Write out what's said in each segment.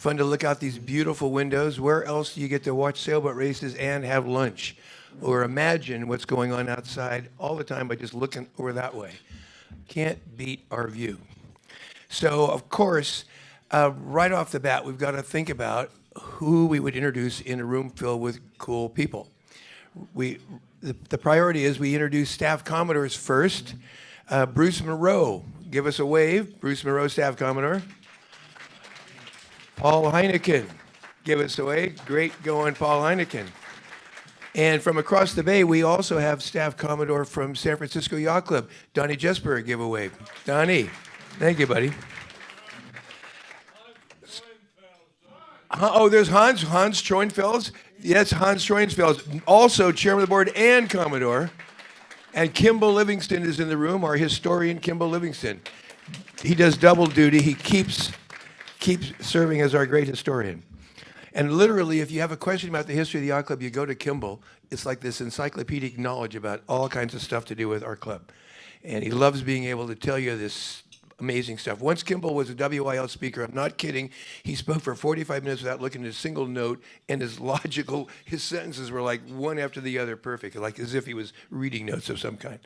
Fun to look out these beautiful windows. Where else do you get to watch sailboat races and have lunch? Or imagine what's going on outside all the time by just looking over that way. Can't beat our view. So, of course, right off the bat, we've got to think about who we would introduce in a room filled with cool people. The priority is we introduce Staff Commodores first. Bruce Moroz, give us a wave. Bruce Moroz, Staff Commodore. Paul Heineken, give us a wave. Great going, Paul Heineken. And from across the bay, we also have Staff Commodore from San Francisco Yacht Club, Donnie Jesper, give a wave. Donnie, thank you, buddy. Oh, there's Hans Schoenfels. Yes, Hans Schoenfels, also chairman of the board and Commodore. And Kimball Livingston is in the room, our historian, Kimball Livingston. He does double duty. He keeps serving as our great historian. And literally, if you have a question about the history of the yacht club, you go to Kimball. It's like this encyclopedic knowledge about all kinds of stuff to do with our club. And he loves being able to tell you this amazing stuff. Once Kimball was a WYL speaker, I'm not kidding, he spoke for 45 minutes without looking at a single note, and his sentences were like one after the other perfect, like as if he was reading notes of some kind.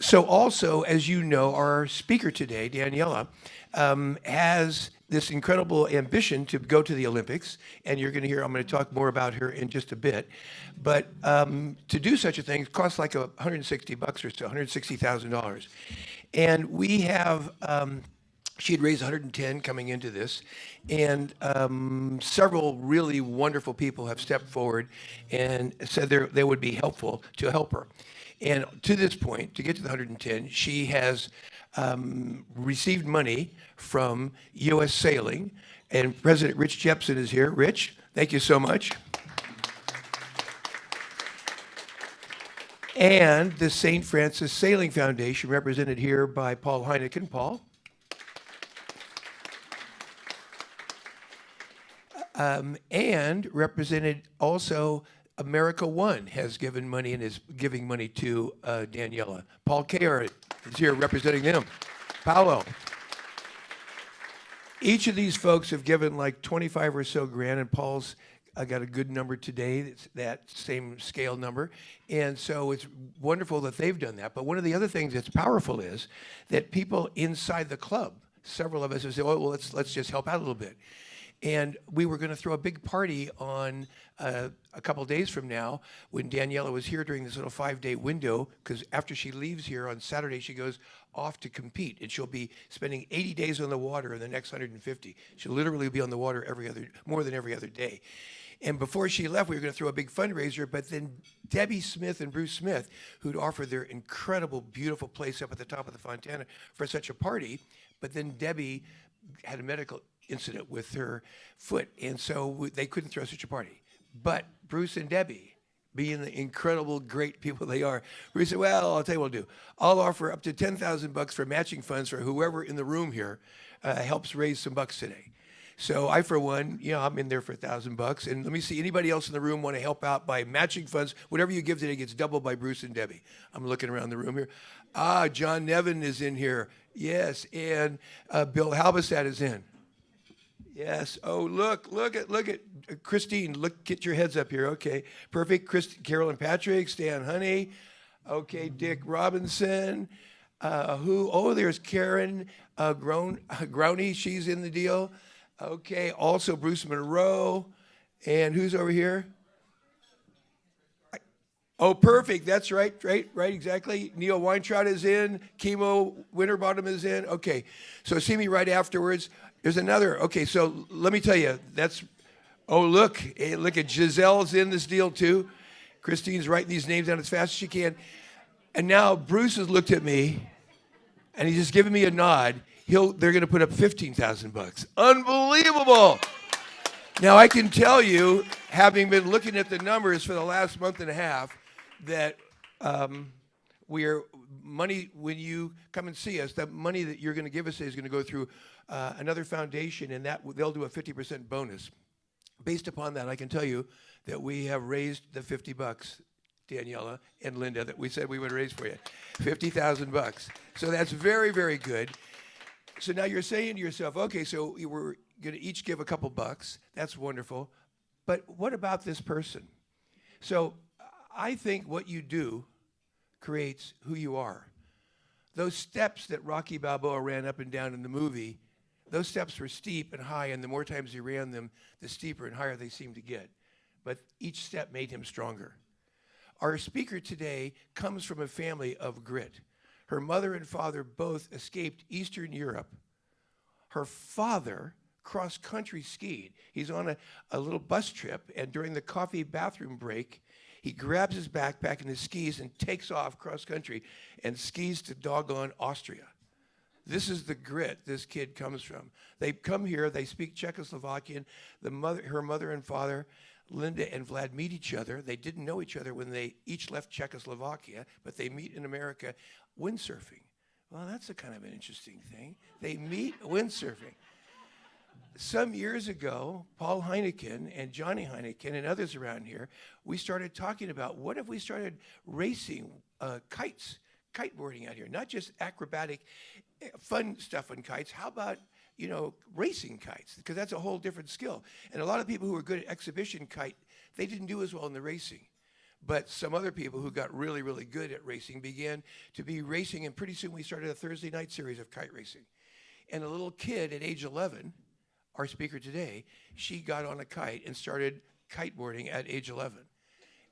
So also, as you know, our speaker today, Daniela, has this incredible ambition to go to the Olympics, and you're going to hear, I'm going to talk more about her in just a bit. But to do such a thing costs like $160 or so, $160,000. And we have, she had raised 110 coming into this, and several really wonderful people have stepped forward and said they would be helpful to help her. And to this point, to get to the 110, she has received money from U.S. Sailing, and President Rich Jepson is here. Rich, thank you so much. And the St. Francis Sailing Foundation, represented here by Paul Heineken. Paul. And represented also America One has given money and is giving money to Daniela. Paul Kayer is here representing them. Paolo. Each of these folks have given like 25 or so grand, and Paul's got a good number today. It's that same scale number. And so it's wonderful that they've done that. But one of the other things that's powerful is that people inside the club, several of us have said, oh, well, let's just help out a little bit. And we were going to throw a big party on a couple days from now when Daniela was here during this little 5-day window, because after she leaves here on Saturday, she goes off to compete, and she'll be spending 80 days on the water in the next 150. She'll literally be on the water more than every other day. And before she left, we were going to throw a big fundraiser, but then Debbie Smith and Bruce Smith, who'd offered their incredible, beautiful place up at the top of the Fontana for such a party, but then Debbie had a medical incident with her foot, and so they couldn't throw such a party. But Bruce and Debbie, being the incredible, great people they are, Bruce said, well, I'll tell you what I'll do. I'll offer up to $10,000 for matching funds for whoever in the room here helps raise some bucks today. So I, for one, I'm in there for $1,000. And let me see, anybody else in the room want to help out by matching funds? Whatever you give today gets doubled by Bruce and Debbie. I'm looking around the room here. John Nevin is in here. Yes, and Bill Halbasad is in. Yes. Oh, look at Christine. Get your heads up here. Okay, perfect. Carolyn Patrick, Stan Honey. Okay, Dick Robinson. There's Karen Growney. She's in the deal. Okay, also Bruce Monroe. And who's over here? Oh, perfect. That's right, exactly. Neil Weintraut is in. Chemo Winterbottom is in. Okay, so see me right afterwards. There's another. Okay, so let me tell you, look at Giselle's in this deal too. Christine's writing these names down as fast as she can. And now Bruce has looked at me, and he's just giving me a nod. They're going to put up $15,000. Unbelievable. Now, I can tell you, having been looking at the numbers for the last month and a half, that money, when you come and see us, the money that you're going to give us is going to go through another foundation, and they'll do a 50% bonus. Based upon that, I can tell you that we have raised the $50, Daniela and Linda, that we said we would raise for you, $50,000. So that's very, very good. So now you're saying to yourself, okay, so we're going to each give a couple bucks. That's wonderful. But what about this person? So I think what you do creates who you are. Those steps that Rocky Balboa ran up and down in the movie, those steps were steep and high, and the more times he ran them, the steeper and higher they seemed to get. But each step made him stronger. Our speaker today comes from a family of grit. Her mother and father both escaped Eastern Europe. Her father cross-country skied. He's on a little bus trip, and during the coffee bathroom break, he grabs his backpack and his skis and takes off cross-country and skis to doggone Austria. This is the grit this kid comes from. They come here, they speak Czechoslovakian. Her mother and father, Linda and Vlad, meet each other. They didn't know each other when they each left Czechoslovakia, but they meet in America windsurfing. Well, that's a kind of an interesting thing. They meet windsurfing. Some years ago, Paul Heineken and Johnny Heineken and others around here, we started talking about what if we started racing kites, kiteboarding out here, not just acrobatic, fun stuff on kites. How about, racing kites? Because that's a whole different skill. And a lot of people who were good at exhibition kite, they didn't do as well in the racing. But some other people who got really, really good at racing began to be racing, and pretty soon we started a Thursday night series of kite racing. And a little kid at age 11, our speaker today, she got on a kite and started kiteboarding at age 11.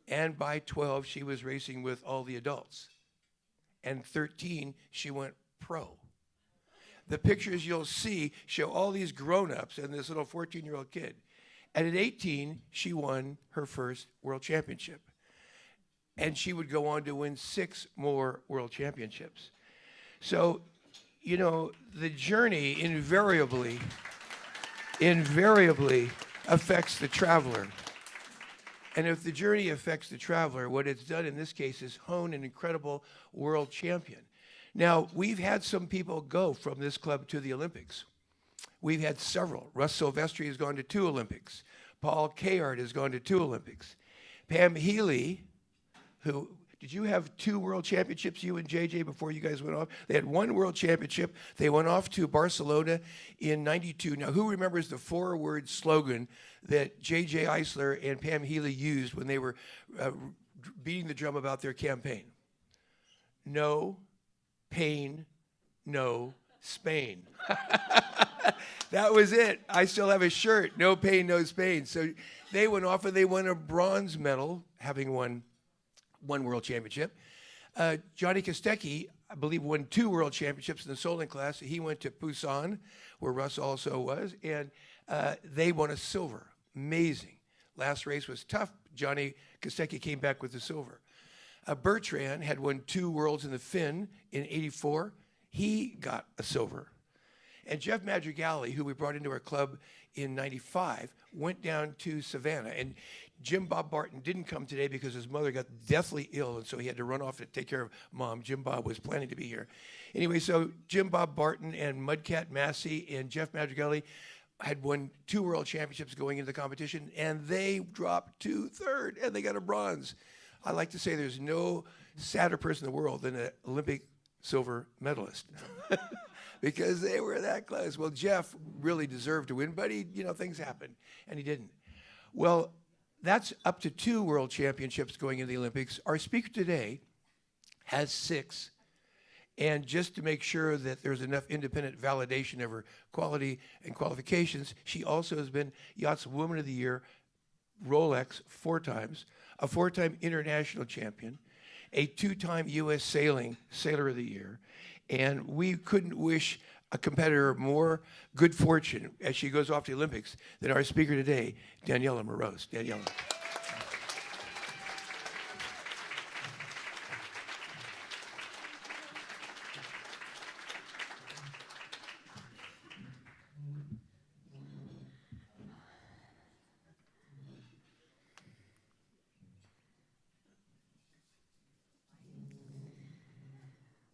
And by 12, she was racing with all the adults. And 13, she went pro. The pictures you'll see show all these grown-ups and this little 14-year-old kid. And at 18, she won her first world championship. And she would go on to win 6 more world championships. So, the journey invariably affects the traveler. And if the journey affects the traveler, what it's done in this case is hone an incredible world champion. Now, we've had some people go from this club to the Olympics. We've had several. Russ Silvestri has gone to 2 Olympics. Paul Kayard has gone to 2 Olympics. Pam Healy, did you have 2 world championships, you and JJ, before you guys went off? They had 1 world championship. They went off to Barcelona in '92. Now, who remembers the 4-word slogan that JJ Eisler and Pam Healy used when they were beating the drum about their campaign? No pain, no Spain. That was it. I still have a shirt, no pain, no Spain. So they went off and they won a bronze medal, having won 1 world championship. Johnny Kostecki, I believe, won 2 world championships in the sailing class. He went to Busan, where Russ also was, and they won a silver. Amazing. Last race was tough. Johnny Kostecki came back with the silver. Bertrand had won 2 worlds in the Finn in '84. He got a silver. And Jeff Madrigali, who we brought into our club in '95, went down to Savannah. And Jim Bob Barton didn't come today because his mother got deathly ill, and so he had to run off to take care of Mom. Jim Bob was planning to be here. Anyway, so Jim Bob Barton and Mudcat Massey and Jeff Madrigali had won 2 world championships going into the competition, and they dropped to 3rd, and they got a bronze. I like to say there's no sadder person in the world than an Olympic silver medalist because they were that close. Well, Jeff really deserved to win, but things happened, and he didn't. Well, that's up to 2 world championships going into the Olympics. Our speaker today has 6. And just to make sure that there's enough independent validation of her quality and qualifications, she also has been Yachtswoman of the Year, Rolex 4 times, a 4-time international champion, a 2-time U.S. Sailor of the Year. And we couldn't wish a competitor more good fortune as she goes off to the Olympics than our speaker today, Daniela Moroz. Daniela.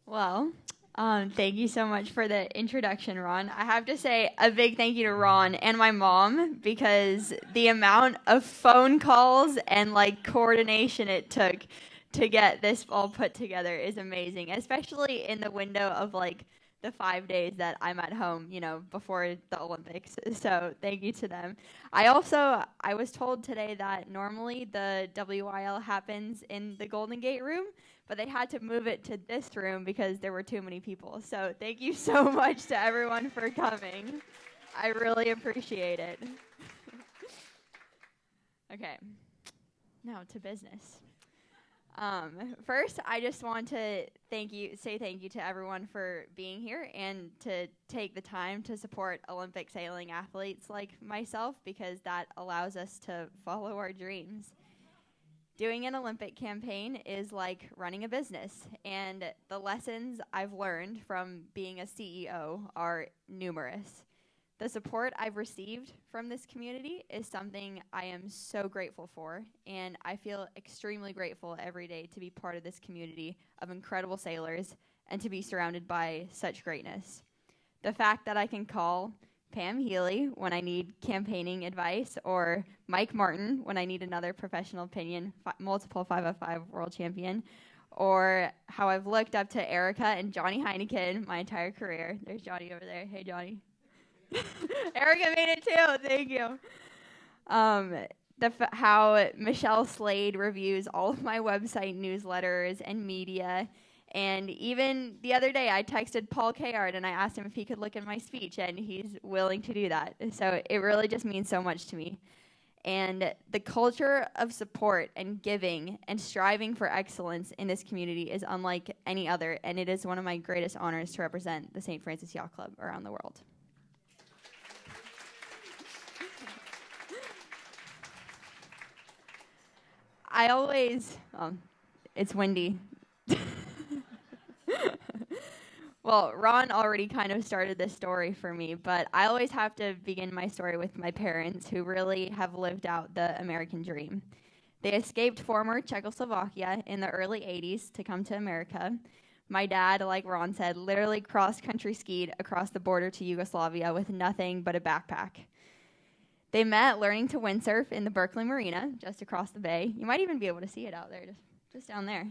Well, thank you so much for the introduction, Ron. I have to say a big thank you to Ron and my mom, because the amount of phone calls and coordination it took to get this all put together is amazing, especially in the window of the the 5 days that I'm at home, before the Olympics. So thank you to them. I was told today that normally the WYL happens in the Golden Gate room, but they had to move it to this room because there were too many people. So thank you so much to everyone for coming. I really appreciate it. Okay, now to business. First, I just want to say thank you to everyone for being here and to take the time to support Olympic sailing athletes like myself, because that allows us to follow our dreams. Doing an Olympic campaign is like running a business, and the lessons I've learned from being a CEO are numerous. The support I've received from this community is something I am so grateful for, and I feel extremely grateful every day to be part of this community of incredible sailors and to be surrounded by such greatness. The fact that I can call Pam Healy when I need campaigning advice, or Mike Martin when I need another professional opinion, multiple 505 world champion, or how I've looked up to Erica and Johnny Heineken my entire career. There's Johnny over there. Hey, Johnny. Erica made it too. Thank you. How Michelle Slade reviews all of my website newsletters and media. And even the other day, I texted Paul Kayard and I asked him if he could look at my speech, and he's willing to do that. So it really just means so much to me. And the culture of support and giving and striving for excellence in this community is unlike any other, and it is one of my greatest honors to represent the St. Francis Yacht Club around the world. It's windy. Well, Ron already kind of started this story for me, but I always have to begin my story with my parents, who really have lived out the American dream. They escaped former Czechoslovakia in the early 80s to come to America. My dad, like Ron said, literally cross-country skied across the border to Yugoslavia with nothing but a backpack. They met learning to windsurf in the Berkeley Marina, just across the bay. You might even be able to see it out there, just down there.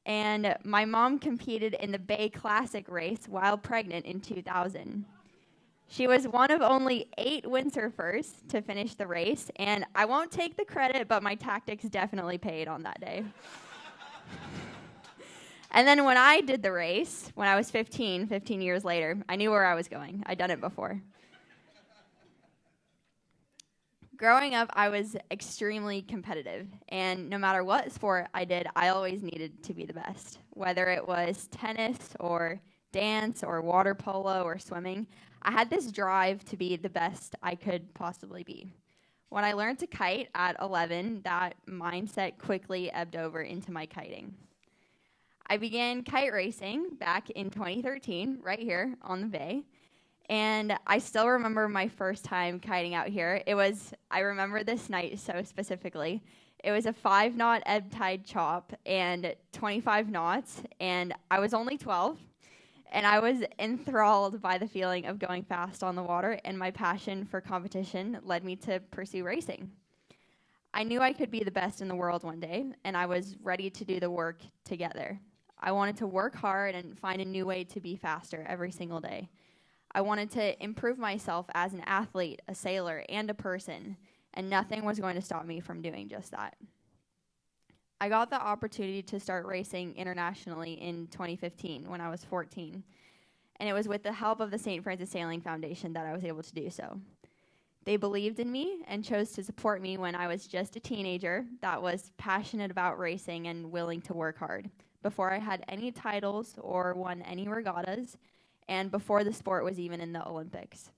And my mom competed in the Bay Classic race while pregnant in 2000. She was one of only 8 windsurfers to finish the race, and I won't take the credit, but my tactics definitely paid on that day. And then when I did the race, when I was 15 years later, I knew where I was going. I'd done it before. Growing up, I was extremely competitive, and no matter what sport I did, I always needed to be the best. Whether it was tennis or dance or water polo or swimming, I had this drive to be the best I could possibly be. When I learned to kite at 11, that mindset quickly ebbed over into my kiting. I began kite racing back in 2013, right here on the bay. And I still remember my first time kiting out here. I remember this night so specifically. It was a 5-knot ebb tide chop and 25 knots, and I was only 12. And I was enthralled by the feeling of going fast on the water, and my passion for competition led me to pursue racing. I knew I could be the best in the world one day, and I was ready to do the work together. I wanted to work hard and find a new way to be faster every single day. I wanted to improve myself as an athlete, a sailor, and a person, and nothing was going to stop me from doing just that. I got the opportunity to start racing internationally in 2015 when I was 14, and it was with the help of the St. Francis Sailing Foundation that I was able to do so. They believed in me and chose to support me when I was just a teenager that was passionate about racing and willing to work hard, before I had any titles or won any regattas, and before the sport was even in the Olympics.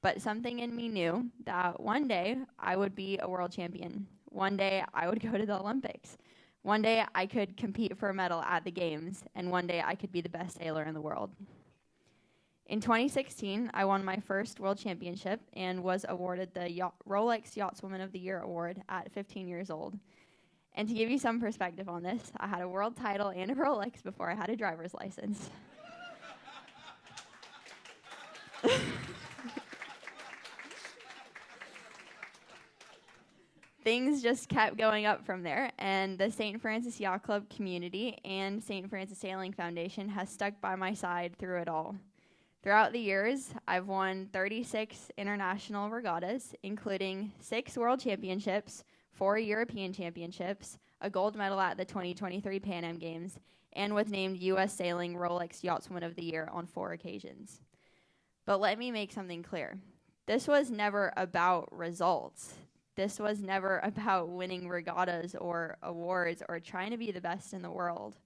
But something in me knew that one day I would be a world champion. One day I would go to the Olympics. One day I could compete for a medal at the Games, and one day I could be the best sailor in the world. In 2016, I won my first world championship and was awarded the Rolex Yachtswoman of the Year award at 15 years old. And to give you some perspective on this, I had a world title and a Rolex before I had a driver's license. things just kept going up from there, and the St. Francis Yacht Club community and St. Francis Sailing Foundation has stuck by my side through it all. Throughout the years, I've won 36 international regattas, including 6 world championships, 4 European championships, a gold medal at the 2023 Pan Am Games, and was named U.S. Sailing Rolex Yachtswoman of the Year on 4 occasions. But let me make something clear. This was never about results. This was never about winning regattas or awards or trying to be the best in the world.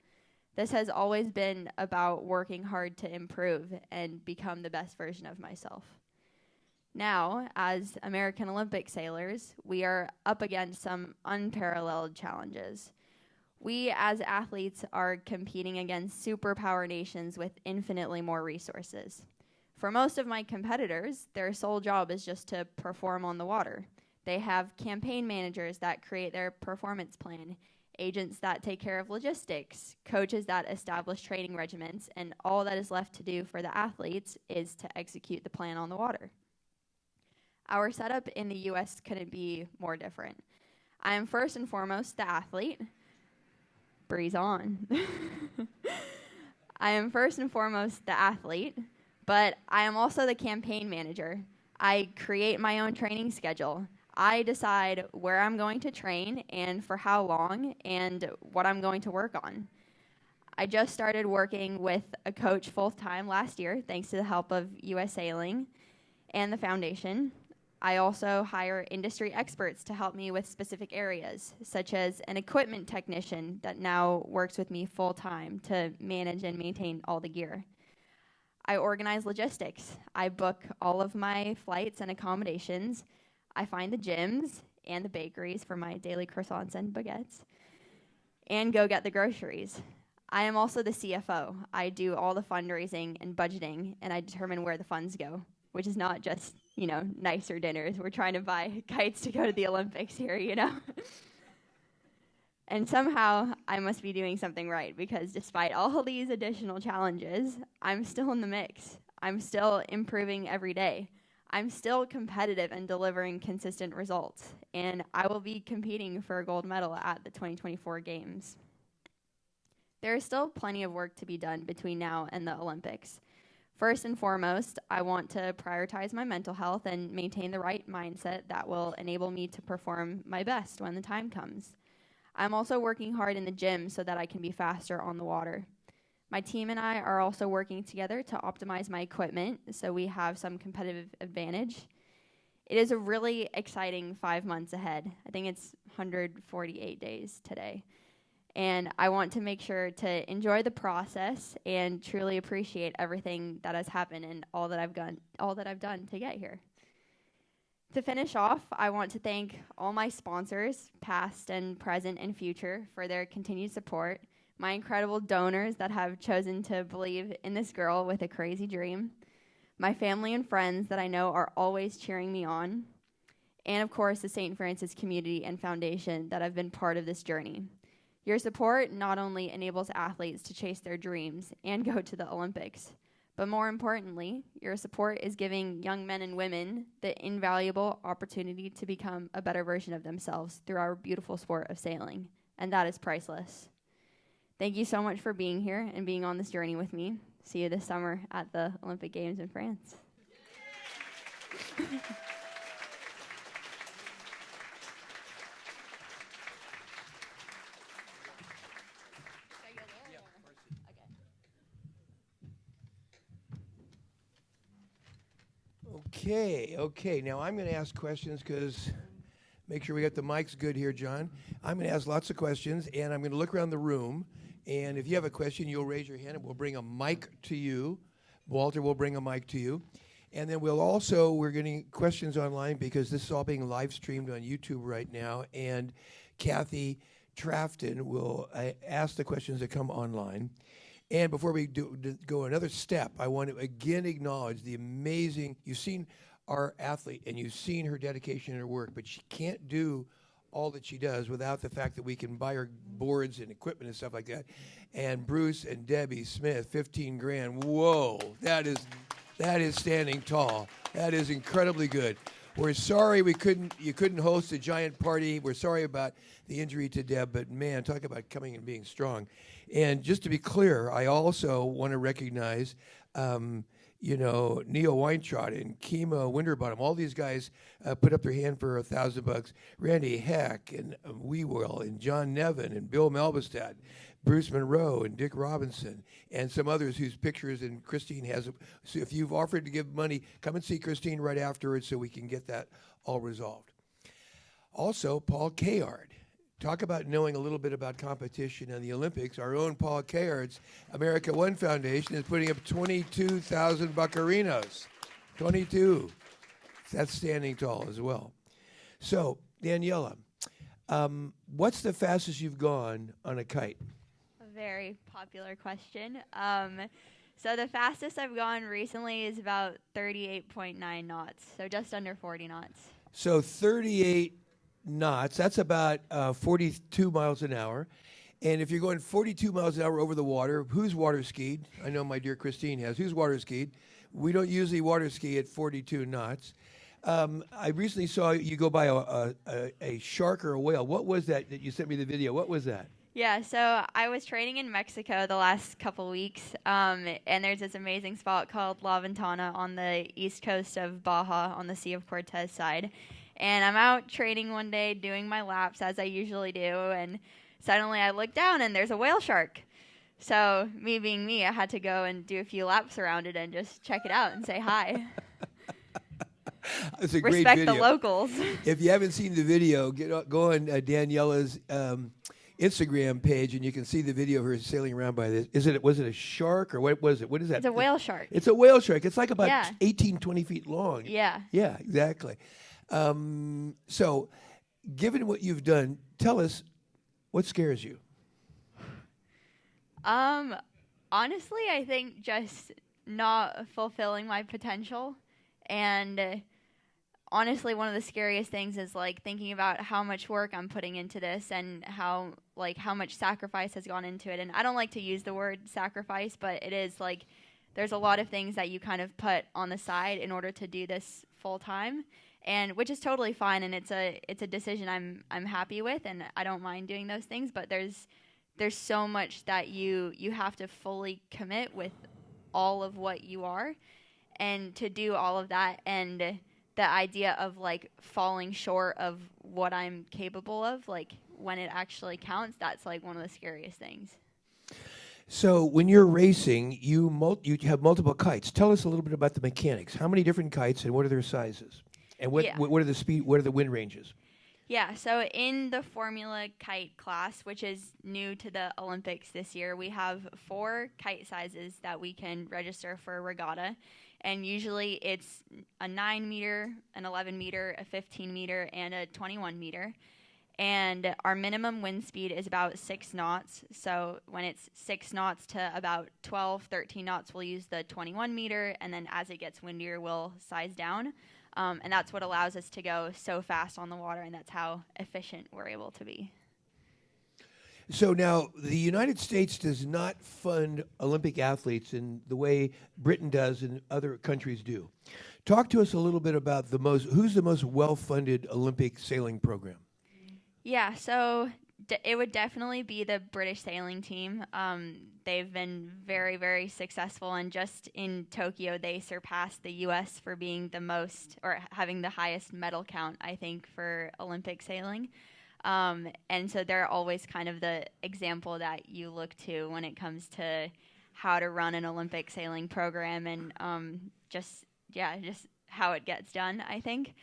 This has always been about working hard to improve and become the best version of myself. Now, as American Olympic sailors, we are up against some unparalleled challenges. We, as athletes, are competing against superpower nations with infinitely more resources. For most of my competitors, their sole job is just to perform on the water. They have campaign managers that create their performance plan, agents that take care of logistics, coaches that establish training regimens, and all that is left to do for the athletes is to execute the plan on the water. Our setup in the U.S. couldn't be more different. I am first and foremost the athlete. Breeze on. I am first and foremost the athlete, but I am also the campaign manager. I create my own training schedule. I decide where I'm going to train and for how long and what I'm going to work on. I just started working with a coach full-time last year, thanks to the help of U.S. Sailing and the foundation. I also hire industry experts to help me with specific areas, such as an equipment technician that now works with me full-time to manage and maintain all the gear. I organize logistics. I book all of my flights and accommodations. I find the gyms and the bakeries for my daily croissants and baguettes, and go get the groceries. I am also the CFO. I do all the fundraising and budgeting, and I determine where the funds go, which is not just, nicer dinners. We're trying to buy kites to go to the Olympics here, And somehow I must be doing something right, because despite all these additional challenges, I'm still in the mix. I'm still improving every day. I'm still competitive and delivering consistent results, and I will be competing for a gold medal at the 2024 Games. There is still plenty of work to be done between now and the Olympics. First and foremost, I want to prioritize my mental health and maintain the right mindset that will enable me to perform my best when the time comes. I'm also working hard in the gym so that I can be faster on the water. My team and I are also working together to optimize my equipment so we have some competitive advantage. It is a really exciting 5 months ahead. I think it's 148 days today. And I want to make sure to enjoy the process and truly appreciate everything that has happened and all that I've done to get here. To finish off, I want to thank all my sponsors, past and present and future, for their continued support, my incredible donors that have chosen to believe in this girl with a crazy dream, my family and friends that I know are always cheering me on, and of course the St. Francis community and foundation that have been part of this journey. Your support not only enables athletes to chase their dreams and go to the Olympics, but more importantly, your support is giving young men and women the invaluable opportunity to become a better version of themselves through our beautiful sport of sailing, and that is priceless. Thank you so much for being here and being on this journey with me. See you this summer at the Olympic Games in France. Okay. Now I'm going to ask questions because make sure we got the mics good here, John. I'm going to ask lots of questions, and I'm going to look around the room. And if you have a question, you'll raise your hand, and we'll bring a mic to you. Walter will bring a mic to you. And then we're getting questions online because this is all being live streamed on YouTube right now. And Kathy Trafton will ask the questions that come online. And before we go another step, I want to again acknowledge the amazing, you've seen our athlete and you've seen her dedication in her work, but she can't do all that she does without the fact that we can buy her boards and equipment and stuff like that. And Bruce and Debbie Smith, 15 grand. Whoa, that is standing tall. That is incredibly good. We're sorry you couldn't host a giant party. We're sorry about the injury to Deb, but man, talk about coming and being strong. And just to be clear, I also want to recognize, Neo Weintraub and Kima Winterbottom. All these guys put up their hand for $1,000. Randy Heck and WYL and John Nevin and Bill Malbestad, Bruce Monroe and Dick Robinson, and some others whose pictures and Christine has. So if you've offered to give money, come and see Christine right afterwards so we can get that all resolved. Also, Paul Kayard. Talk about knowing a little bit about competition and the Olympics. Our own Paul Kayard's America One Foundation is putting up 22,000 buccarinos. 22. That's standing tall as well. So, Daniela, what's the fastest you've gone on a kite? A very popular question. So the fastest I've gone recently is about 38.9 knots, so just under 40 knots. So 38 knots, that's about 42 miles an hour. And if you're going 42 miles an hour over the water, who's water skied? I know my dear Christine has. Who's water skied? We don't usually water ski at 42 knots. I recently saw you go by a shark or a whale. What was that you sent me the video? What was that? Yeah, so I was training in Mexico the last couple weeks, and there's this amazing spot called La Ventana on the east coast of Baja on the Sea of Cortez side. And I'm out training one day doing my laps as I usually do, and suddenly I look down and there's a whale shark. So me being me, I had to go and do a few laps around it and just check it out and say hi. It's a great Respect video. the locals. If you haven't seen the video, go on Daniela's Instagram page and you can see the video of her sailing around by this. Was it a shark or what was it? What is that? It's a whale shark. It's a whale shark. It's like about Yeah. 18, 20 feet long. Yeah. Yeah, exactly. So, given what you've done, tell us what scares you. Honestly, I think just not fulfilling my potential. And honestly, one of the scariest things is like thinking about how much work I'm putting into this and how much sacrifice has gone into it. And I don't like to use the word sacrifice, but it is like there's a lot of things that you kind of put on the side in order to do this full time. And which is totally fine, and it's a decision I'm happy with, and I don't mind doing those things. But there's so much that you have to fully commit with all of what you are, and to do all of that, and the idea of like falling short of what I'm capable of, like when it actually counts, that's like one of the scariest things. So when you're racing, you have multiple kites. Tell us a little bit about the mechanics. How many different kites, and what are their sizes? And what are the speed? What are the wind ranges? Yeah, so in the Formula Kite class, which is new to the Olympics this year, we have 4 kite sizes that we can register for a regatta. And usually it's a 9 meter, an 11 meter, a 15 meter, and a 21 meter. And our minimum wind speed is about 6 knots. So when it's 6 knots to about 12, 13 knots, we'll use the 21 meter. And then as it gets windier, we'll size down. And that's what allows us to go so fast on the water, and that's how efficient we're able to be. So now, the United States does not fund Olympic athletes in the way Britain does and other countries do. Talk to us a little bit about who's the most well-funded Olympic sailing program? Yeah, so it would definitely be the British sailing team. They've been very, very successful, and just in Tokyo, they surpassed the U.S. for being the most, or having the highest medal count, I think, for Olympic sailing. And so they're always kind of the example that you look to when it comes to how to run an Olympic sailing program, and just how it gets done, I think.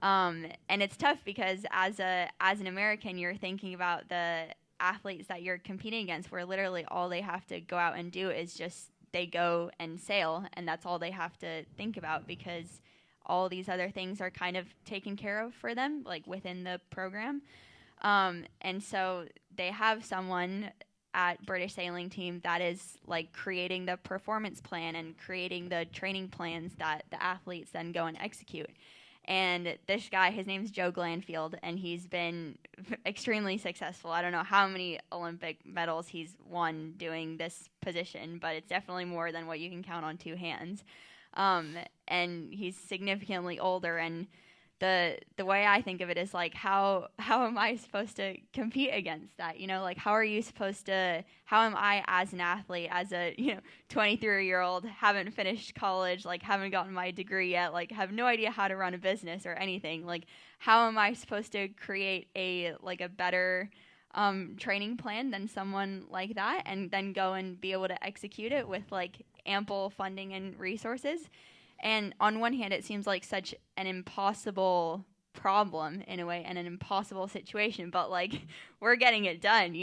And it's tough because as an American, you're thinking about the athletes that you're competing against, where literally all they have to go out and do is just they go and sail, and that's all they have to think about, because all these other things are kind of taken care of for them, like within the program. And so they have someone at British Sailing Team that is like creating the performance plan and creating the training plans that the athletes then go and execute. And this guy, his name's Joe Glanfield, and he's been extremely successful. I don't know how many Olympic medals he's won doing this position, but it's definitely more than what you can count on 2 hands. And he's significantly older, and the way I think of it is like how am I supposed to compete against that? You know, like how am I as an athlete, as a 23-year-old, haven't finished college, like haven't gotten my degree yet, like have no idea how to run a business or anything. Like how am I supposed to create a better training plan than someone like that, and then go and be able to execute it with like ample funding and resources? And on one hand, it seems like such an impossible problem in a way, and an impossible situation, but like we're getting it done,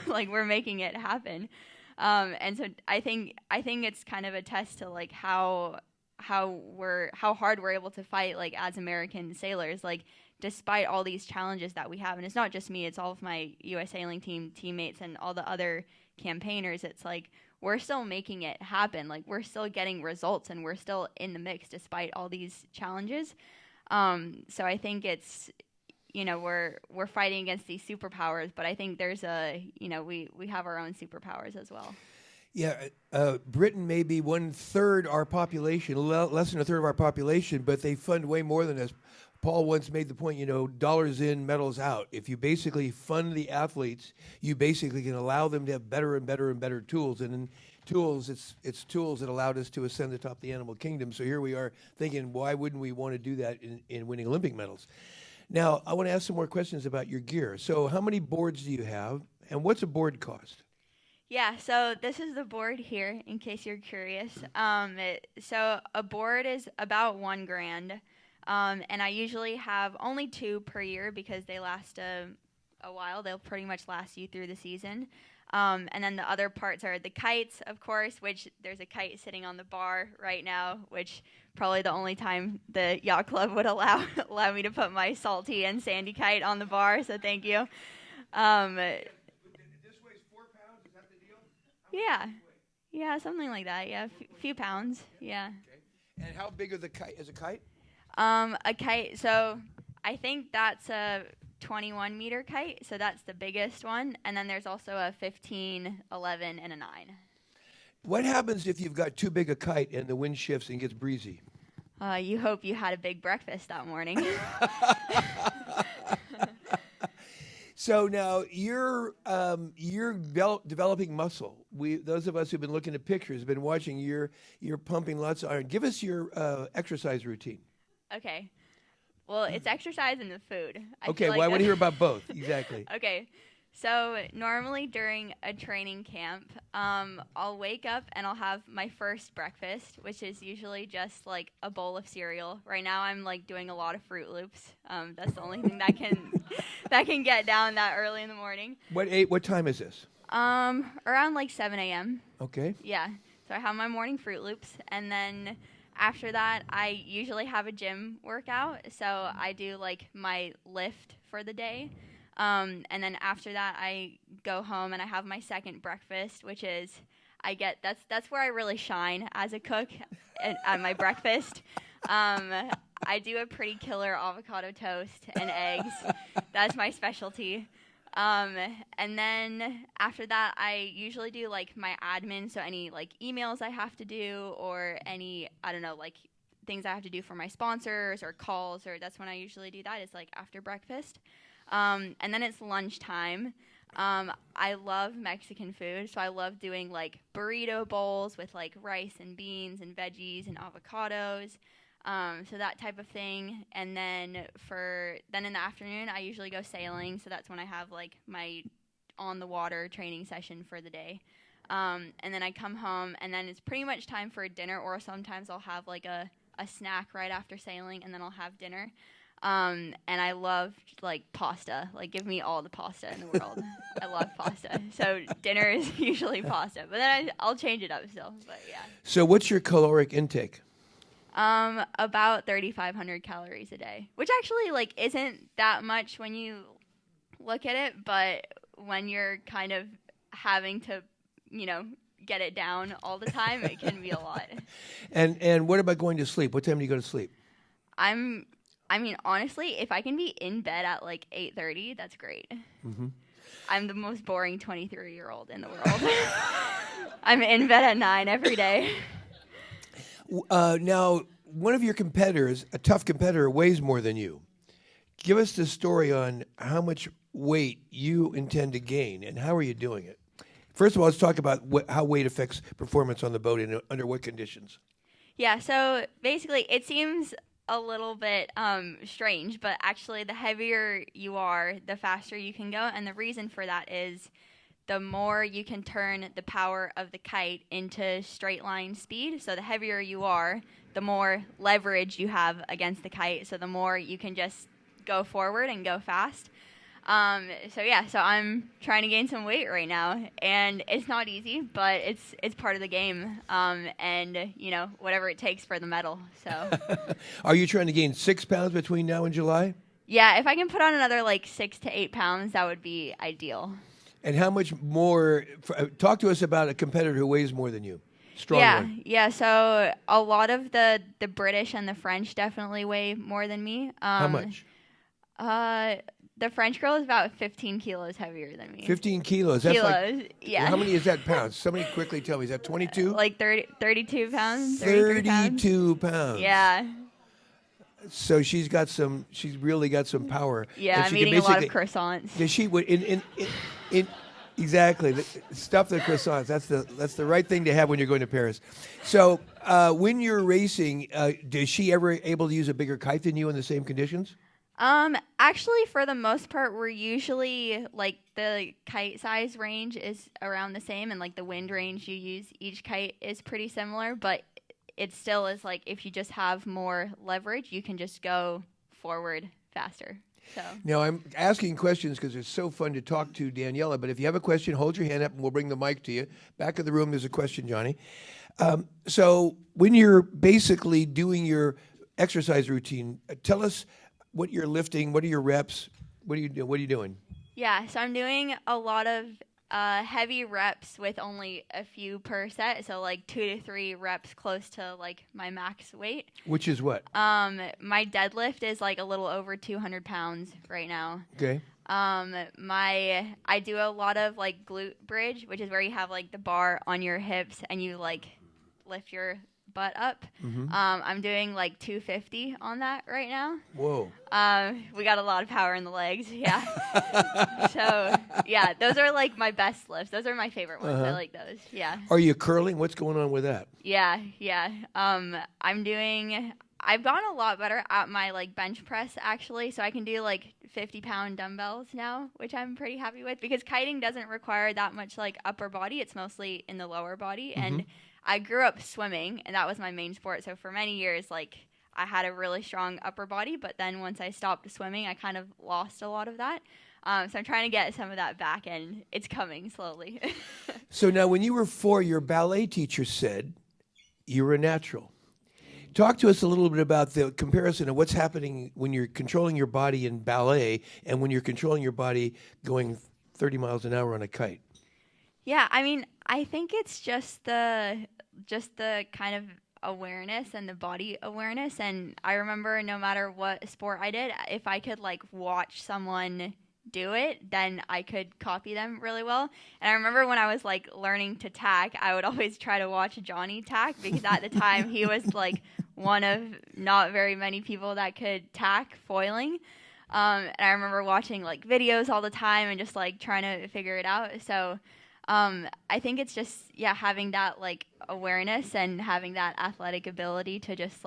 like we're making it happen. And so I think it's kind of a test to like how hard we're able to fight, like as American sailors, like despite all these challenges that we have. And it's not just me, it's all of my US sailing team teammates and all the other campaigners. It's like we're still making it happen. Like we're still getting results, and we're still in the mix despite all these challenges. So I think it's, we're fighting against these superpowers, but I think there's we have our own superpowers as well. Yeah, Britain may be 1/3 our population, less than 1/3 of our population, but they fund way more than us. Paul once made the point, dollars in, medals out. If you basically fund the athletes, you basically can allow them to have better and better and better tools. And in tools, it's tools that allowed us to ascend atop the animal kingdom. So here we are thinking, why wouldn't we want to do that in winning Olympic medals? Now, I want to ask some more questions about your gear. So how many boards do you have, and what's a board cost? Yeah, so this is the board here, in case you're curious. So a board is about $1,000. And I usually have only 2 per year because they last a while. They'll pretty much last you through the season. And then the other parts are the kites, of course, which there's a kite sitting on the bar right now, which probably the only time the yacht club would allow me to put my salty and sandy kite on the bar. So thank you. This weighs 4 pounds. Is that the deal? Yeah, something like that. Yeah, a few pounds. Yeah. Okay. And how big is a kite? A kite, so I think that's a 21-meter kite, so that's the biggest one. And then there's also a 15, 11, and a 9. What happens if you've got too big a kite and the wind shifts and gets breezy? You hope you had a big breakfast that morning. So now you're developing muscle. Those of us who've been looking at pictures, have been watching. You're pumping lots of iron. Give us your exercise routine. Okay. Well, it's exercise and the food. I want to hear about both. Exactly. Okay. So normally during a training camp, I'll wake up and I'll have my first breakfast, which is usually just like a bowl of cereal. Right now I'm like doing a lot of Fruit Loops. That's the only thing that can get down that early in the morning. What time is this? Around like 7 a.m. Okay. Yeah. So I have my morning Fruit Loops, and then after that, I usually have a gym workout. So I do like my lift for the day. And then after that, I go home and I have my second breakfast, which is that's where I really shine as a cook at my breakfast. I do a pretty killer avocado toast and eggs. That's my specialty. And then after that, I usually do like my admin, so any like emails I have to do, or any, I don't know, like things I have to do for my sponsors or calls, or that's when I usually do that. It's like after breakfast. And then it's lunchtime. I love Mexican food, so I love doing like burrito bowls with like rice and beans and veggies and avocados. So that type of thing. And then in the afternoon, I usually go sailing. So that's when I have like my on the water training session for the day. And then I come home, and then it's pretty much time for dinner, or sometimes I'll have like a snack right after sailing, and then I'll have dinner. And I love like pasta. Like give me all the pasta in the world. I love pasta. So dinner is usually pasta, but then I'll change it up still. But yeah. So what's your caloric intake? About 3,500 calories a day, which actually like isn't that much when you look at it, but when you're kind of having to, get it down all the time, it can be a lot. And what about going to sleep? What time do you go to sleep? Honestly, if I can be in bed at like 8:30, that's great. Mm-hmm. I'm the most boring 23-year-old in the world. I'm in bed at 9 every day. Now, one of your competitors, a tough competitor, weighs more than you. Give us the story on how much weight you intend to gain and how are you doing it. First of all, let's talk about how weight affects performance on the boat and under what conditions. Yeah, so basically it seems a little bit strange, but actually the heavier you are, the faster you can go. And the reason for that is the more you can turn the power of the kite into straight line speed. So the heavier you are, the more leverage you have against the kite. So the more you can just go forward and go fast. So I'm trying to gain some weight right now, and it's not easy, but it's part of the game, and whatever it takes for the medal. So, are you trying to gain 6 pounds between now and July? Yeah, if I can put on another 6 to 8 pounds, that would be ideal. And how much more? Talk to us about a competitor who weighs more than you. Strong one. Yeah. So a lot of the British and the French definitely weigh more than me. How much? The French girl is about 15 kilos heavier than me. 15 kilos. That's kilos, yeah. How many is that pounds? Somebody quickly tell me. Is that 22? 32 pounds. 32 pounds. Yeah. So she's really got some power. Yeah, I'm eating a lot of croissants. Does she in exactly stuff the croissants? That's the right thing to have when you're going to Paris. So when you're racing, is she ever able to use a bigger kite than you in the same conditions? Actually, for the most part, we're usually the kite size range is around the same, and the wind range you use each kite is pretty similar, but it still is if you just have more leverage, you can just go forward faster. So now I'm asking questions because it's so fun to talk to Daniela, but if you have a question, hold your hand up and we'll bring the mic to you. Back of the room, there's a question, Johnny. So when you're basically doing your exercise routine, tell us what you're lifting, what are your reps, what are you doing? Yeah, so I'm doing a lot of heavy reps with only a few per set, so 2 to 3 reps close to my max weight. Which is what? My deadlift is a little over 200 pounds right now. Okay. I do a lot of glute bridge, which is where you have the bar on your hips and you lift your butt up. Mm-hmm. I'm doing 250 on that right now. Whoa. We got a lot of power in the legs. Yeah. So yeah, those are my best lifts. Those are my favorite ones. I like those. Yeah. Are you curling? What's going on with that? Yeah. I've gotten a lot better at my bench press actually, so I can do 50-pound dumbbells now, which I'm pretty happy with because kiting doesn't require that much upper body. It's mostly in the lower body, and I grew up swimming, and that was my main sport. So for many years, I had a really strong upper body, but then once I stopped swimming, I kind of lost a lot of that. So I'm trying to get some of that back, and it's coming slowly. So now when you were 4, your ballet teacher said you were a natural. Talk to us a little bit about the comparison of what's happening when you're controlling your body in ballet and when you're controlling your body going 30 miles an hour on a kite. Yeah, I think it's just the kind of awareness and the body awareness. And I remember no matter what sport I did, if I could watch someone do it, then I could copy them really well. And I remember when I was learning to tack, I would always try to watch Johnny tack because at the time he was one of not very many people that could tack foiling. And I remember watching videos all the time and just trying to figure it out. So I think it's just having that awareness and having that athletic ability to just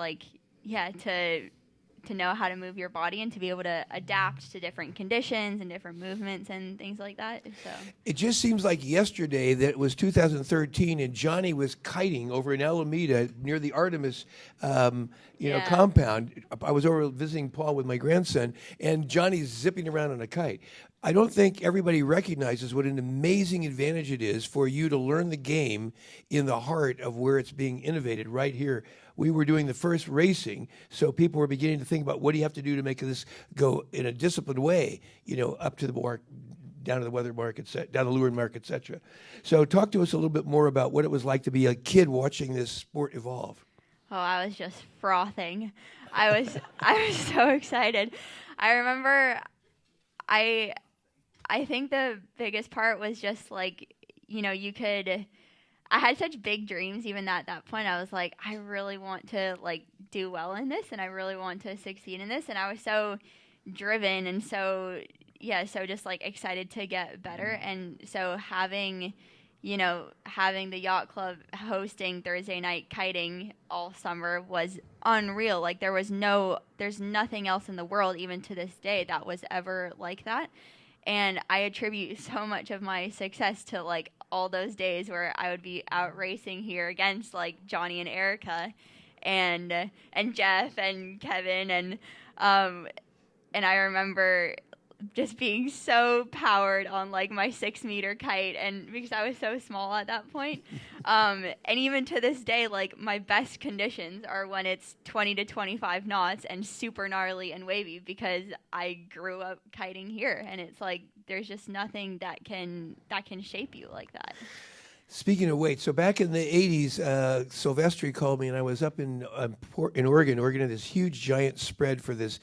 to know how to move your body and to be able to adapt to different conditions and different movements and things like that. So it just seems like yesterday that it was 2013 and Johnny was kiting over in Alameda near the Artemis compound. I was over visiting Paul with my grandson, and Johnny's zipping around on a kite. I don't think everybody recognizes what an amazing advantage it is for you to learn the game in the heart of where it's being innovated right here. We were doing the first racing, so people were beginning to think about what do you have to do to make this go in a disciplined way, up to the mark, down to the weather mark, down the lure mark, etc. So talk to us a little bit more about what it was like to be a kid watching this sport evolve. Oh, I was just frothing. I was so excited. I remember I think the biggest part was just I had such big dreams even at that point. I was I really want to do well in this, and I really want to succeed in this. And I was so driven and so just like excited to get better. And so having the yacht club hosting Thursday night kiting all summer was unreal. Like there's nothing else in the world, even to this day, that was ever like that. And I attribute so much of my success to like all those days where I would be out racing here against like Johnny and Erica and Jeff and Kevin and I remember just being so powered on like my 6-meter kite, and because I was so small at that point. And even to this day, like my best conditions are when it's 20 to 25 knots and super gnarly and wavy, because I grew up kiting here, and it's like there's just nothing that can shape you like that. Speaking of weight, so back in the 80s, Silvestri called me, and I was up in Oregon. Oregon had this huge, giant spread for this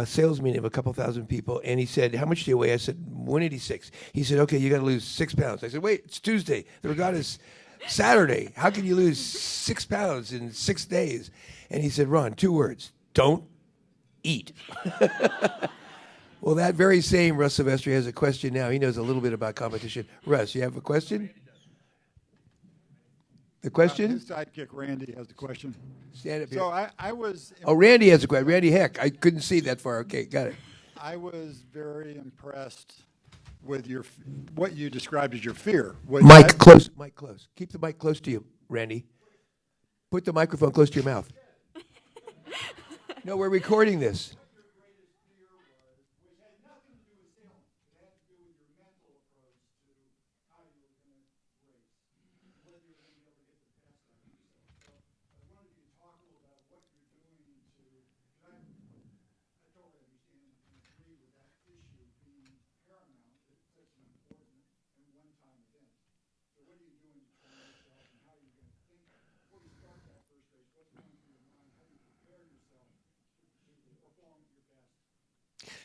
sales meeting of a couple thousand people, and he said, "How much do you weigh?" I said, 186. He said, "Okay, you got to lose 6 pounds." I said, "Wait, it's Tuesday. The regatta's Saturday. How can you lose 6 pounds in 6 days?" And he said, "Ron, 2 words, don't eat." Well, that very same Russ Silvestri has a question now. He knows a little bit about competition. Russ, you have a question? The question? His sidekick, Randy, has the question. Stand up here. So I was... Oh, Randy has a question. Randy Heck. I couldn't see that far. Okay, got it. I was very impressed with what you described as your fear. Mic close. Mic close. Keep the mic close to you, Randy. Put the microphone close to your mouth. No, we're recording this.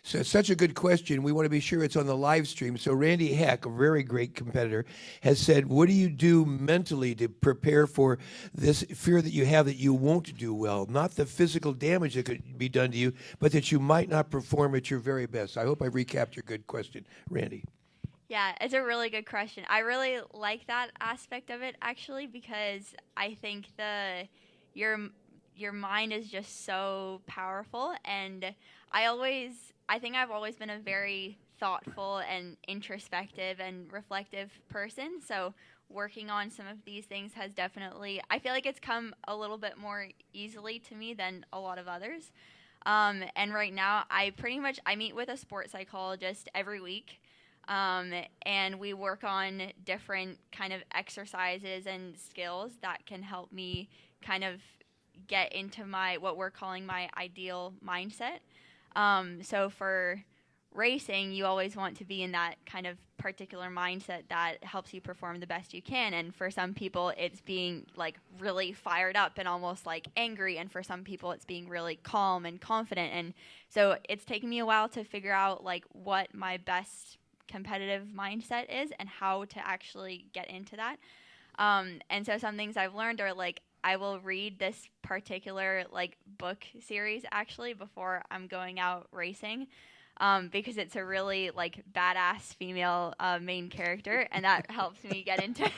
So it's such a good question. We want to be sure it's on the live stream. So Randy Heck, a very great competitor, has said, what do you do mentally to prepare for this fear that you have that you won't do well? Not the physical damage that could be done to you, but that you might not perform at your very best. I hope I recapped your good question, Randy. Yeah, it's a really good question. I really like that aspect of it, actually, because I think your mind is just so powerful, and I think I've always been a very thoughtful and introspective and reflective person. So working on some of these things has definitely, I feel like it's come a little bit more easily to me than a lot of others. And right now I meet with a sports psychologist every week. And we work on different kind of exercises and skills that can help me kind of get into what we're calling my ideal mindset. So for racing, you always want to be in that kind of particular mindset that helps you perform the best you can. And for some people, it's being like really fired up and almost like angry. And for some people, it's being really calm and confident. And so it's taken me a while to figure out like what my best competitive mindset is and how to actually get into that. And so some things I've learned are like, I will read this particular like book series actually before I'm going out racing, because it's a really like badass female main character, and that helps me get into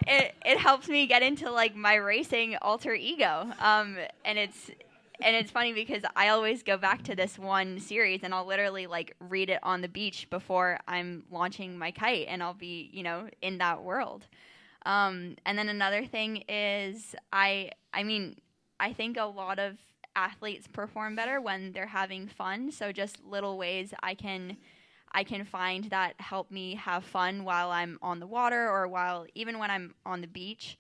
it helps me get into like my racing alter ego. And it's funny because I always go back to this one series, and I'll literally like read it on the beach before I'm launching my kite, and I'll be in that world. And then another thing is I think a lot of athletes perform better when they're having fun. So just little ways I can find that help me have fun while I'm on the water or even when I'm on the beach.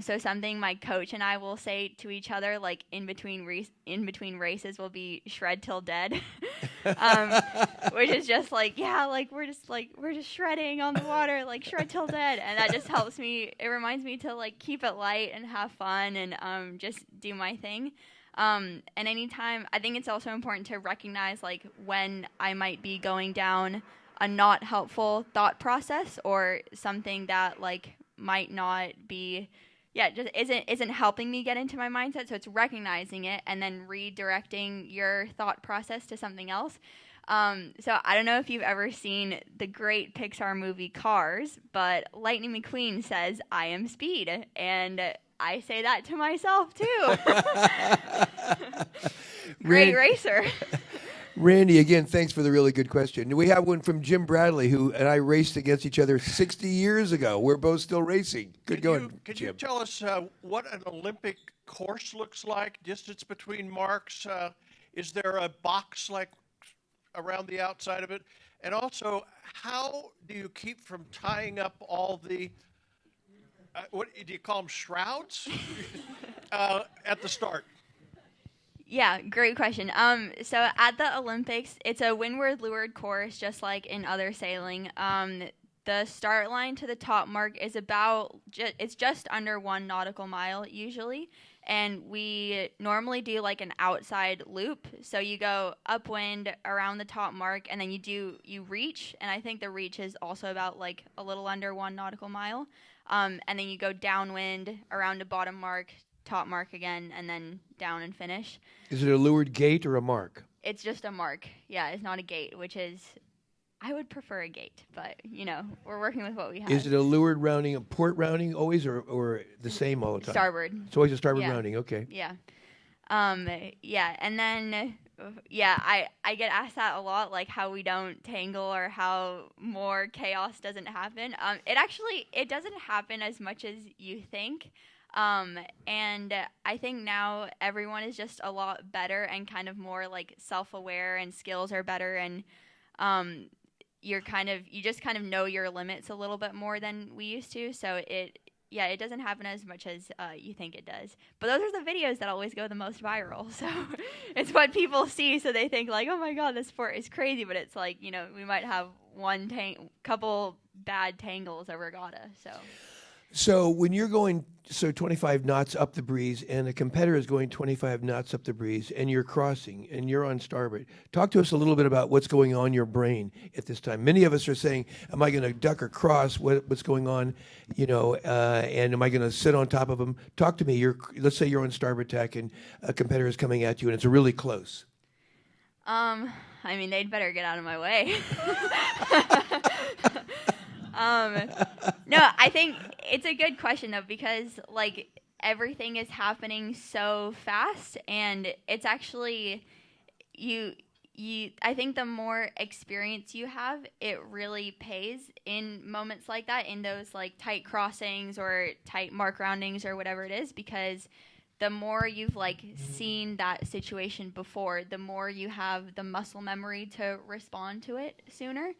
So something my coach and I will say to each other, like in between races, will be "shred till dead," which is just like, yeah, like we're just shredding on the water, like shred till dead, and that just helps me. It reminds me to like keep it light and have fun and just do my thing. And anytime, I think it's also important to recognize like when I might be going down a not helpful thought process or something that like might not be just isn't helping me get into my mindset. So it's recognizing it and then redirecting your thought process to something else. So I don't know if you've ever seen the great Pixar movie Cars, but Lightning McQueen says, "I am speed," and I say that to myself too. Great racer. Randy, again, thanks for the really good question. We have one from Jim Bradley, who and I raced against each other 60 years ago. We're both still racing. Good going, Could Jim. you tell us what an Olympic course looks like, distance between marks? Is there a box like around the outside of it? And also, how do you keep from tying up all the, what do you call them, shrouds at the start? Yeah, great question. So at the Olympics, it's a windward-leeward course, just like in other sailing. The start line to the top mark is it's just under 1 nautical mile usually, and we normally do like an outside loop. So you go upwind around the top mark, and then you reach, and I think the reach is also about like a little under 1 nautical mile, and then you go downwind around the bottom mark, top mark again, and then down and finish. Is it a leeward gate or a mark? It's just a mark. Yeah, it's not a gate, which is, I would prefer a gate, but we're working with what we have. Is it a leeward rounding, a port rounding always, or the same all the time? Starboard. It's always a starboard Yeah. rounding. Okay. Yeah. Yeah, and then I get asked that a lot, like how we don't tangle or how more chaos doesn't happen. It doesn't happen as much as you think. And I think now everyone is just a lot better and kind of more like self-aware, and skills are better, and you just kind of know your limits a little bit more than we used to. So it doesn't happen as much as you think it does. But those are the videos that always go the most viral. So it's what people see, so they think like, oh my God, this sport is crazy. But it's like, we might have couple bad tangles a regatta. So when you're going 25 knots up the breeze and a competitor is going 25 knots up the breeze and you're crossing and you're on starboard, talk to us a little bit about what's going on in your brain at this time. Many of us are saying, am I going to duck or cross? What's going on? And am I going to sit on top of them? Talk to me. Let's say you're on starboard tack and a competitor is coming at you and it's really close. They'd better get out of my way. No, I think it's a good question though, because like everything is happening so fast, and it's actually I think the more experience you have, it really pays in moments like that, in those like tight crossings or tight mark roundings or whatever it is, because the more you've like seen that situation before, the more you have the muscle memory to respond to it sooner.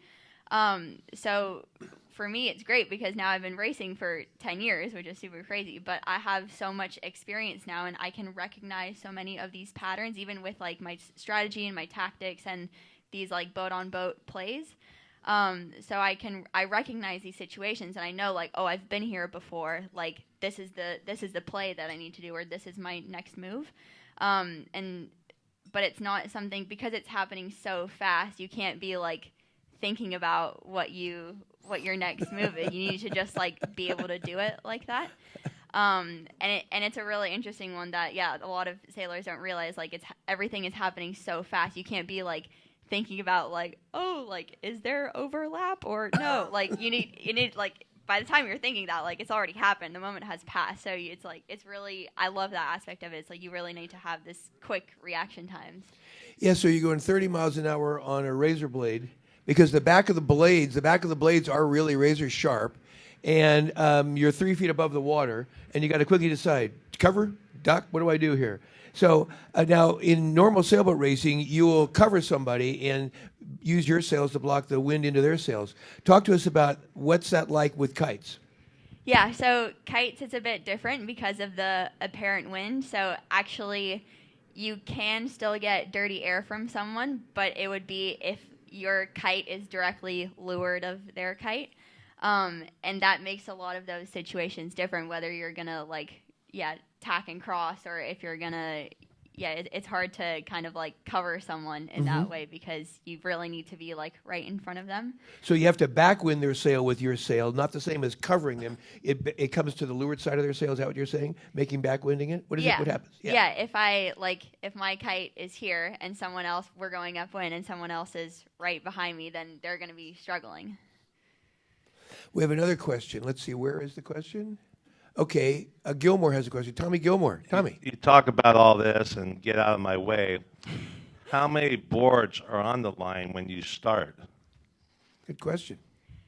So for me, it's great because now I've been racing for 10 years, which is super crazy, but I have so much experience now, and I can recognize so many of these patterns, even with like my strategy and my tactics and these like boat on boat plays. So I recognize these situations, and I know like, oh, I've been here before. Like this is the play that I need to do, or this is my next move. But it's not something, because it's happening so fast. You can't be like thinking about what your next move is. You need to just like be able to do it like that. And it's a really interesting one that a lot of sailors don't realize. Like everything is happening so fast. You can't be like thinking about like, oh, like is there overlap or no? Like you need like, by the time you're thinking that, like it's already happened. The moment has passed. So it's really, I love that aspect of it. It's like you really need to have this quick reaction times. Yeah. So you're going 30 miles an hour on a razor blade, because the back of the blades are really razor sharp, and you're 3 feet above the water, and you got to quickly decide, cover, duck, what do I do here? So now in normal sailboat racing, you will cover somebody and use your sails to block the wind into their sails. Talk to us about what's that like with kites. Yeah, so kites, it's a bit different because of the apparent wind. So actually, you can still get dirty air from someone, but it would be if your kite is directly leeward of their kite. And that makes a lot of those situations different, whether you're going to tack and cross, or if you're going to, it's hard to kind of like cover someone in that way because you really need to be like right in front of them. So you have to backwind their sail with your sail, not the same as covering them. It comes to the leeward side of their sail. Is that what you're saying? Making backwinding it? What is it? What happens? Yeah. If my kite is here and we're going upwind and someone else is right behind me, then they're going to be struggling. We have another question. Let's see. Where is the question? Okay, Gilmore has a question. Tommy Gilmore. Tommy. You talk about all this and get out of my way. How many boards are on the line when you start? Good question.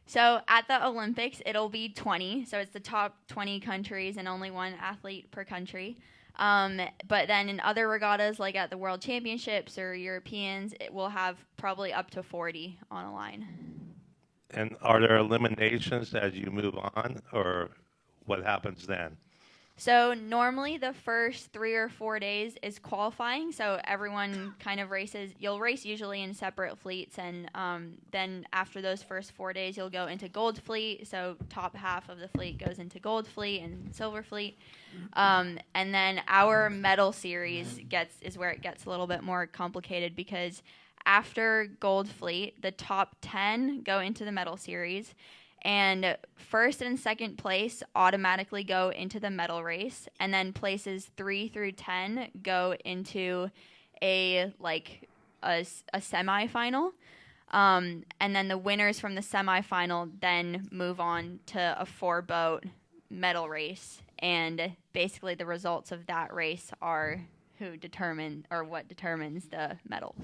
So at the Olympics, it'll be 20. So it's the top 20 countries and only one athlete per country. But then in other regattas, like at the World Championships or Europeans, it will have probably up to 40 on a line. And are there eliminations as you move on, or what happens then? So normally the first 3 or 4 days is qualifying. So everyone kind of races. You'll race usually in separate fleets, and then after those first 4 days, you'll go into gold fleet. So top half of the fleet goes into gold fleet and silver fleet, and then our medal series is where it gets a little bit more complicated because after gold fleet, the top 10 go into the medal series. And first and second place automatically go into the medal race, and then places 3 through 10 go into a semifinal, and then the winners from the semifinal then move on to a 4-boat medal race, and basically the results of that race are what determines the medals.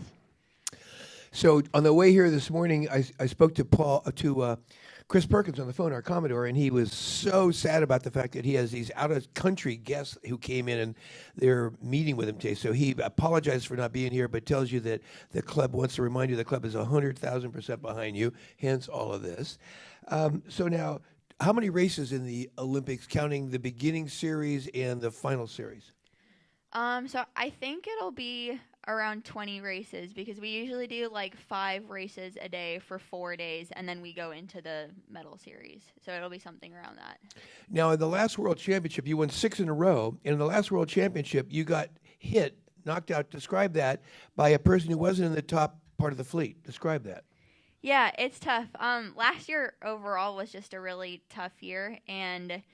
So on the way here this morning, I spoke to Chris Perkins on the phone, our Commodore, and he was so sad about the fact that he has these out-of-country guests who came in and they're meeting with him today. So he apologized for not being here, but tells you that the club wants to remind you the club is 100,000% behind you, hence all of this. So now, how many races in the Olympics, counting the beginning series and the final series? So I think it'll be around 20 races because we usually do like 5 races a day for 4 days, and then we go into the medal series. So it'll be something around that. Now, in the last World Championship, you won 6 in a row. And in the last World Championship, you got knocked out. Describe that by a person who wasn't in the top part of the fleet. Describe that. Yeah, it's tough. Last year overall was just a really tough year, and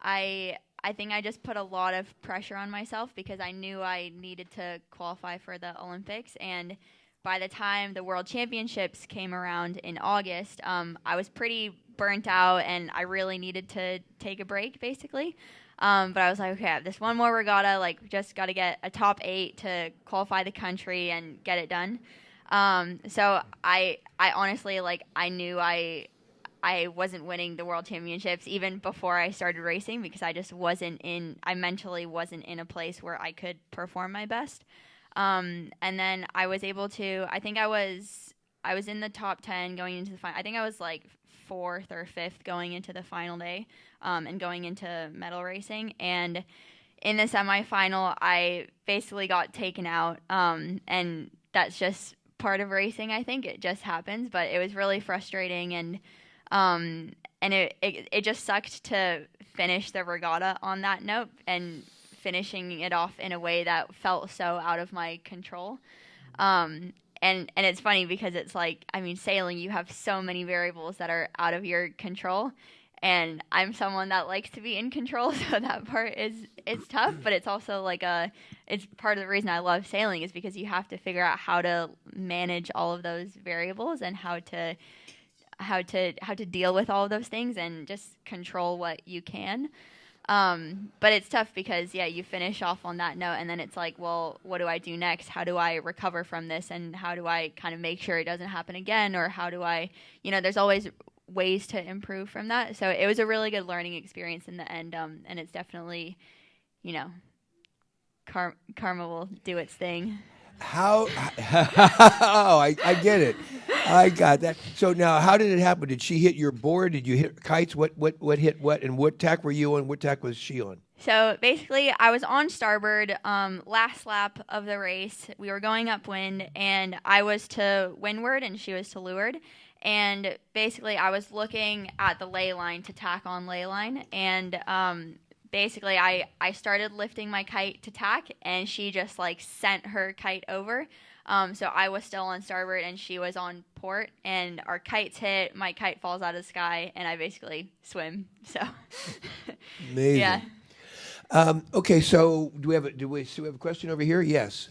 I think I just put a lot of pressure on myself because I knew I needed to qualify for the Olympics. And by the time the World Championships came around in August, I was pretty burnt out and I really needed to take a break, basically. But I was like, okay, I have this one more regatta, like just got to get a top 8 to qualify the country and get it done. So I honestly, I knew I wasn't winning the World Championships even before I started racing because I just I mentally wasn't in a place where I could perform my best. And then I was able to, I think I was in the top 10 going into the final. I think I was like 4th or 5th going into the final day, and going into medal racing. And in the semifinal, I basically got taken out. And that's just part of racing. I think it just happens, but it was really frustrating. And it just sucked to finish the regatta on that note and finishing it off in a way that felt so out of my control. And it's funny because it's like, I mean, sailing, you have so many variables that are out of your control. And I'm someone that likes to be in control, so that part it's tough, but it's also it's part of the reason I love sailing is because you have to figure out how to manage all of those variables and how to deal with all of those things and just control what you can. But it's tough because, you finish off on that note and then it's like, well, what do I do next? How do I recover from this? And how do I kind of make sure it doesn't happen again? Or how do I, there's always ways to improve from that. So it was a really good learning experience in the end. And it's definitely, karma will do its thing. Oh, I get it. I got that. So now, how did it happen? Did she hit your board? Did you hit kites? What hit what? And what tack were you on? What tack was she on? So basically, I was on starboard, last lap of the race. We were going upwind, and I was to windward, and she was to leeward. And basically, I was looking at the ley line to tack on ley line, and basically I started lifting my kite to tack, and she just like sent her kite over. So I was still on starboard and she was on port, and our kites hit. My kite falls out of the sky, and I basically swim. So Amazing. yeah. Okay, so do we have a question over here? Yes.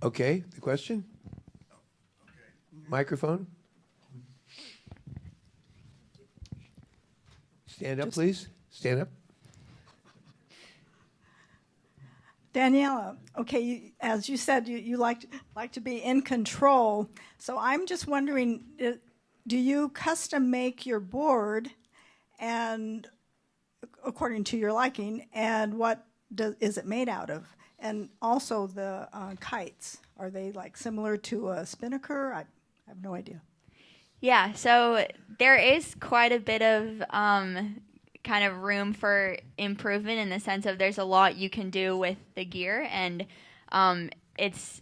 Okay, the question? Microphone? Stand up, please. Stand up. Daniela, okay, as you said, you like to be in control. So I'm just wondering, do you custom make your board, and according to your liking, and what is it made out of? And also the kites, are they like similar to a spinnaker? I have no idea. Yeah, so there is quite a bit of kind of room for improvement, in the sense of there's a lot you can do with the gear, and it's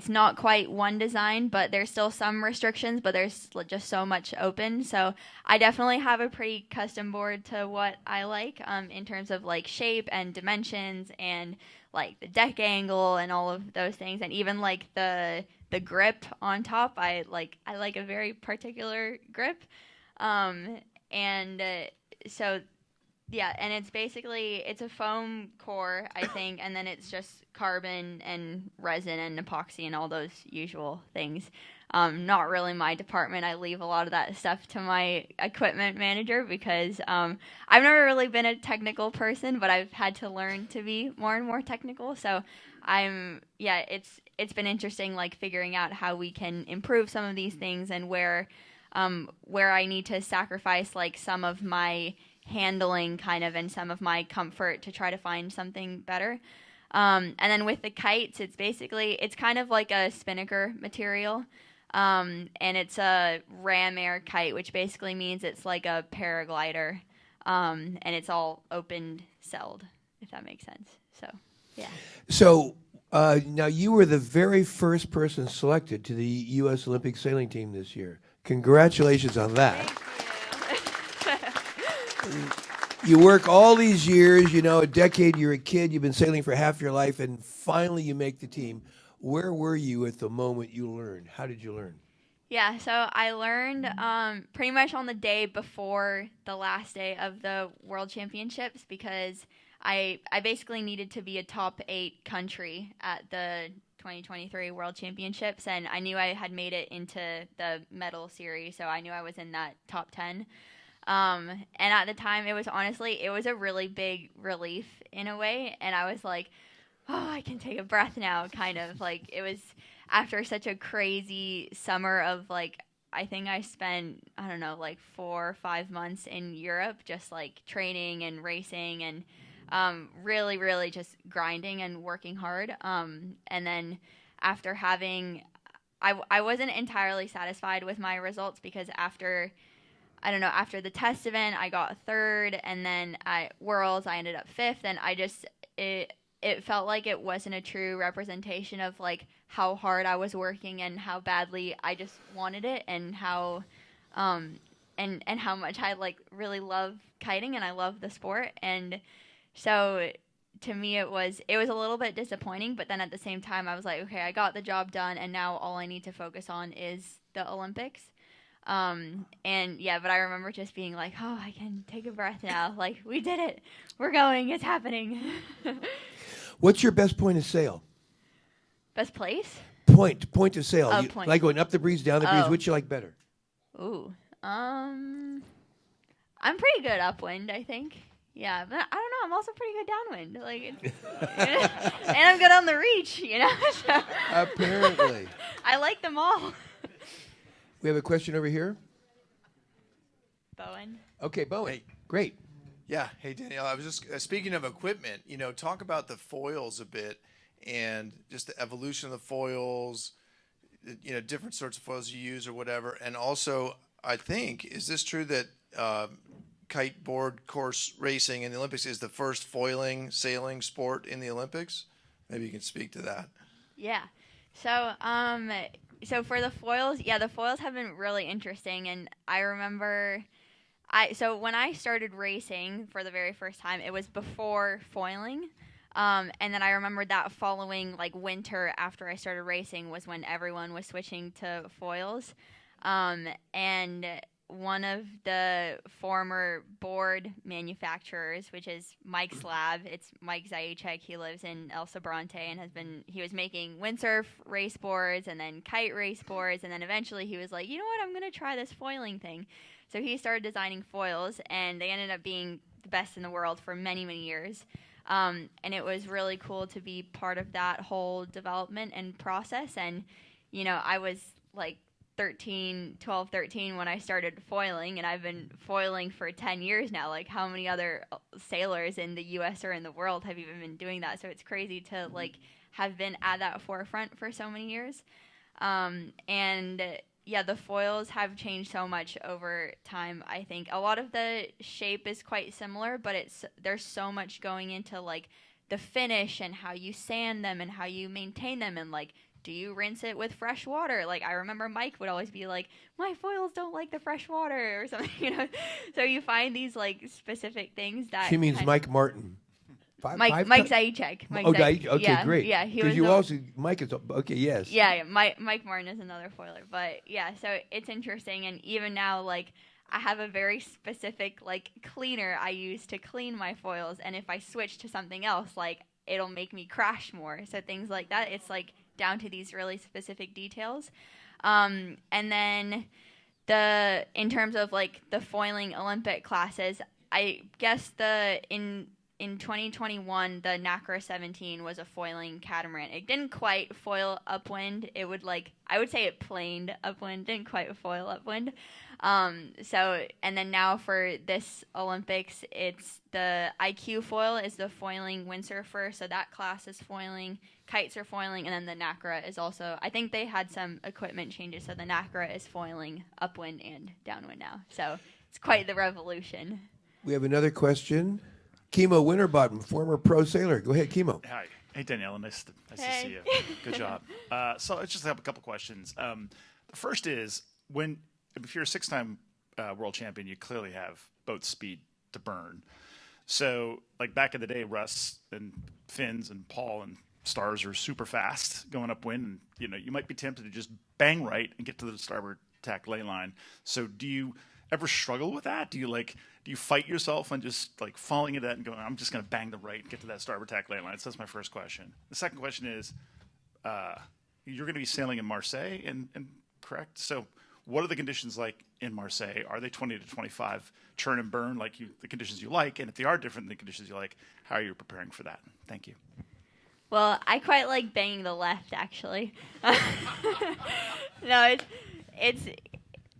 not quite one design, but there's still some restrictions, but there's just so much open. So I definitely have a pretty custom board to what I like, in terms of like shape and dimensions and like the deck angle and all of those things, and even like the grip on top. I like a very particular grip, so yeah, and it's a foam core, I think, and then it's just carbon and resin and epoxy and all those usual things. Not really my department. I leave a lot of that stuff to my equipment manager, because I've never really been a technical person, but I've had to learn to be more and more technical. So it's been interesting, like figuring out how we can improve some of these things, and where I need to sacrifice like some of my handling kind of and some of my comfort to try to find something better. And then with the kites, it's kind of like a spinnaker material. And it's a ram air kite, which basically means it's like a paraglider. And it's all open celled, if that makes sense. So, yeah. So now you were the very first person selected to the U.S. Olympic sailing team this year. Congratulations on that. You work all these years, a decade, you're a kid, you've been sailing for half your life, and finally you make the team. Where were you at the moment you learned? How did you learn? Yeah, so I learned pretty much on the day before the last day of the World Championships, because I basically needed to be a top 8 country at the 2023 World Championships, and I knew I had made it into the medal series, so I knew I was in that top 10. And at the time, it was a really big relief in a way, and I was like, oh, I can take a breath now, kind of. Like, it was after such a crazy summer of, like, I think I spent, I don't know, like 4 or 5 months in Europe, just, like, training and racing and really, really just grinding and working hard. And then after I wasn't entirely satisfied with my results, because after the test event, I got 3rd, and then at Worlds, I ended up 5th, and it felt like it wasn't a true representation of, like, how hard I was working and how badly I just wanted it, and how much I, like, really love kiting and I love the sport. And so to me, it was a little bit disappointing, but then at the same time, I was like, okay, I got the job done, and now all I need to focus on is the Olympics. But I remember just being like, oh, I can take a breath now. Like, we did it. We're going. It's happening. What's your best point of sail? Best place? Point of sail. You point. like going up the breeze, down the breeze. Which you like better? Ooh. I'm pretty good upwind, I think. Yeah, but I don't know. I'm also pretty good downwind. Like, and I'm good on the reach, So Apparently. I like them all. We have a question over here. Bowen. Okay, Bowen. Hey. Great. Yeah. Hey, Danielle, I was just speaking of equipment, talk about the foils a bit and just the evolution of the foils, different sorts of foils you use or whatever. And also, I think, is this true that kiteboard course racing in the Olympics is the first foiling sailing sport in the Olympics? Maybe you can speak to that. Yeah. So for the foils, the foils have been really interesting. And I remember So when I started racing for the very first time, it was before foiling. And then I remember that following like winter after I started racing was when everyone was switching to foils. And one of the former board manufacturers, which is Mike's lab, it's Mike Zajic. He lives in El Sobrante and he was making windsurf race boards and then kite race boards. And then eventually he was like, you know what, I'm going to try this foiling thing. So he started designing foils, and they ended up being the best in the world for many, many years. And it was really cool to be part of that whole development and process. And, I was like 12, 13 when I started foiling, and I've been foiling for 10 years now. Like, how many other sailors in the U.S. or in the world have even been doing that? So it's crazy to, like, have been at that forefront for so many years. Yeah, the foils have changed so much over time. I think a lot of the shape is quite similar, but there's so much going into like the finish and how you sand them and how you maintain them, and like, do you rinse it with fresh water? Like, I remember Mike would always be like, my foils don't like the fresh water or something, So you find these like specific things that She means Mike Martin. Mike Zajic. Okay, great. Yeah, he was. Because Mike is okay. Yes. Yeah. Mike Martin is another foiler, but yeah. So it's interesting, and even now, like, I have a very specific like cleaner I use to clean my foils, and if I switch to something else, like, it'll make me crash more. So things like that. It's like down to these really specific details, and then in terms of like the foiling Olympic classes, I guess in 2021, the NACRA 17 was a foiling catamaran. It didn't quite foil upwind. It would I would say it planed upwind, didn't quite foil upwind. And then now for this Olympics, it's the IQ foil is the foiling windsurfer. So that class is foiling, kites are foiling, and then the NACRA is also, I think they had some equipment changes. So the NACRA is foiling upwind and downwind now. So it's quite the revolution. We have another question. Kimo Winterbottom, former pro sailor. Go ahead, Kimo. Hi. Hey, Daniela. Nice to see you. Good job. So I just have a couple questions. The first is, if you're a six-time world champion, you clearly have boat speed to burn. So, like back in the day, Russ and Finns and Paul and Stars are super fast going upwind, and you might be tempted to just bang right and get to the starboard tack ley line. So, do you ever struggle with that? Do you fight yourself on just like falling into that and going, I'm just going to bang the right and get to that starboard tack ley line? So that's my first question. The second question is, you're going to be sailing in Marseille, and correct? So what are the conditions like in Marseille? Are they 20 to 25 churn and burn, like the conditions you like? And if they are different than the conditions you like, how are you preparing for that? Thank you. Well, I quite like banging the left, actually. No,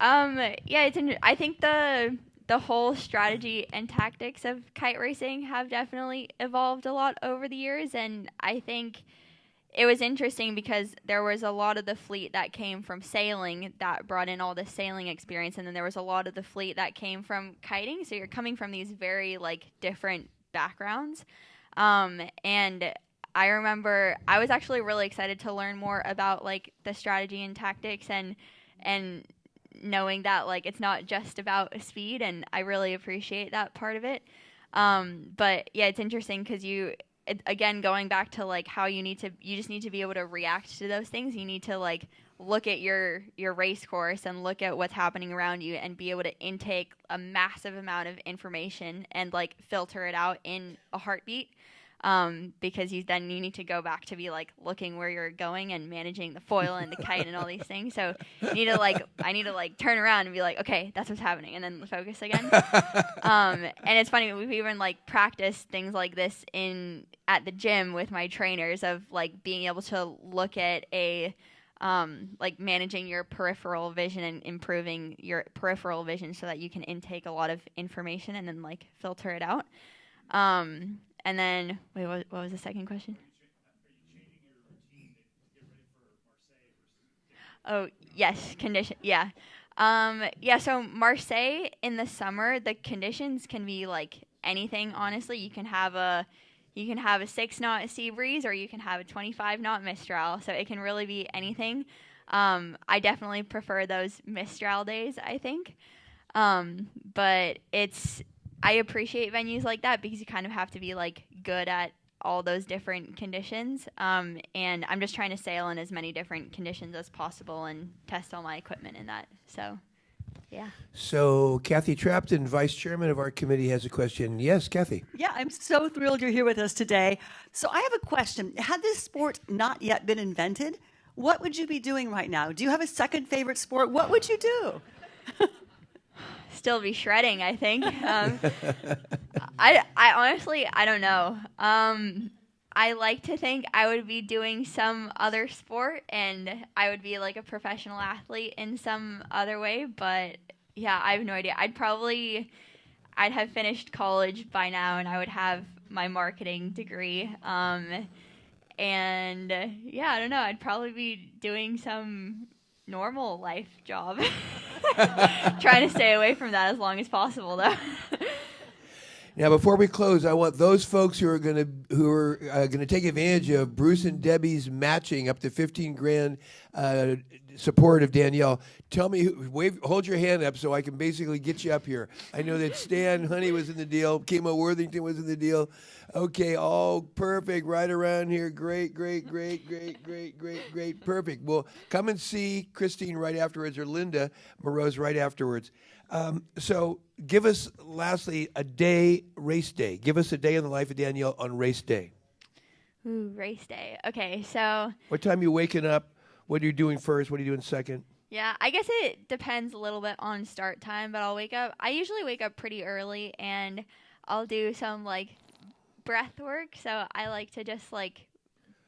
I think the whole strategy and tactics of kite racing have definitely evolved a lot over the years, and I think it was interesting because there was a lot of the fleet that came from sailing that brought in all the sailing experience, and then there was a lot of the fleet that came from kiting, so you're coming from these very like different backgrounds. And I remember I was actually really excited to learn more about like the strategy and tactics and knowing that like it's not just about speed, and I really appreciate that part of it. But yeah, it's interesting because again, going back to like how you just need to be able to react to those things. You need to like look at your race course and look at what's happening around you and be able to intake a massive amount of information and like filter it out in a heartbeat. Because you need to go back to be like looking where you're going and managing the foil and the kite and all these things. So I need to like turn around and be like, okay, that's what's happening, and then focus again. And it's funny, we've even like practiced things like this at the gym with my trainers of like being able to look at like managing your peripheral vision and improving your peripheral vision so that you can intake a lot of information and then like filter it out. And then, wait, what was the second question? Oh, yes, condition, yeah. So Marseille in the summer, the conditions can be like anything, honestly. You can have a 6-knot sea breeze, or you can have a 25-knot mistral, so it can really be anything. I definitely prefer those mistral days, I think. But I appreciate venues like that because you kind of have to be like good at all those different conditions. And I'm just trying to sail in as many different conditions as possible and test all my equipment in that. So, yeah. So Kathy Trapton, Vice Chairman of our committee, has a question. Yes, Kathy. Yeah, I'm so thrilled you're here with us today. So I have a question. Had this sport not yet been invented, what would you be doing right now? Do you have a second favorite sport? What would you do? Still be shredding, I think. I honestly, I don't know. I like to think I would be doing some other sport and I would be like a professional athlete in some other way, but yeah, I have no idea. I'd have finished college by now and I would have my marketing degree. And yeah, I don't know. I'd probably be doing some normal life job. Trying to stay away from that as long as possible, though. Now, before we close, I want those folks who are going to take advantage of Bruce and Debbie's matching up to $15,000 support of Danielle. Tell me, hold your hand up so I can basically get you up here. I know that Stan Honey was in the deal, Kimo Worthington was in the deal. Okay, all perfect, right around here. Great, perfect. Well, come and see Christine right afterwards, or Linda Moroz right afterwards. So give us, lastly, race day. Give us a day in the life of Danielle on race day. Ooh, race day. Okay, so... What time are you waking up? What are you doing first? What are you doing second? Yeah, I guess it depends a little bit on start time, but I usually wake up pretty early, and I'll do some, like, breath work. So I like to just, like,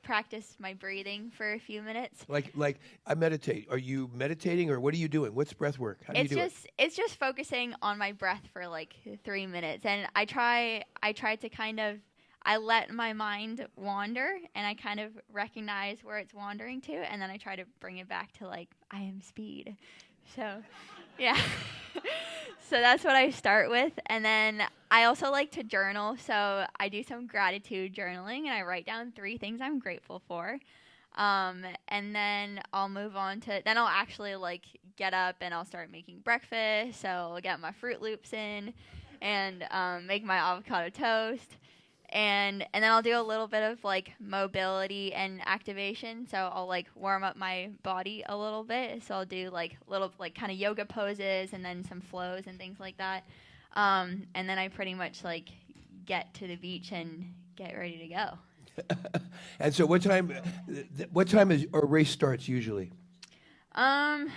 practice my breathing for a few minutes. Like I meditate. Are you meditating or what are you doing? What's breath work? How do you do it? It's just focusing on my breath for like 3 minutes, and I try to kind of let my mind wander, and I kind of recognize where it's wandering to, and then I try to bring it back to like I am speed. So, yeah. So that's what I start with, and then I also like to journal, so I do some gratitude journaling, and I write down 3 things I'm grateful for, and then I'll move on to, then I'll actually like get up and I'll start making breakfast, so I'll get my Fruit Loops in, and make my avocado toast, and then I'll do a little bit of like mobility and activation. So I'll like warm up my body a little bit. So I'll do like little like kind of yoga poses and then some flows and things like that. And then I pretty much like get to the beach and get ready to go. And so what time is or race starts usually? I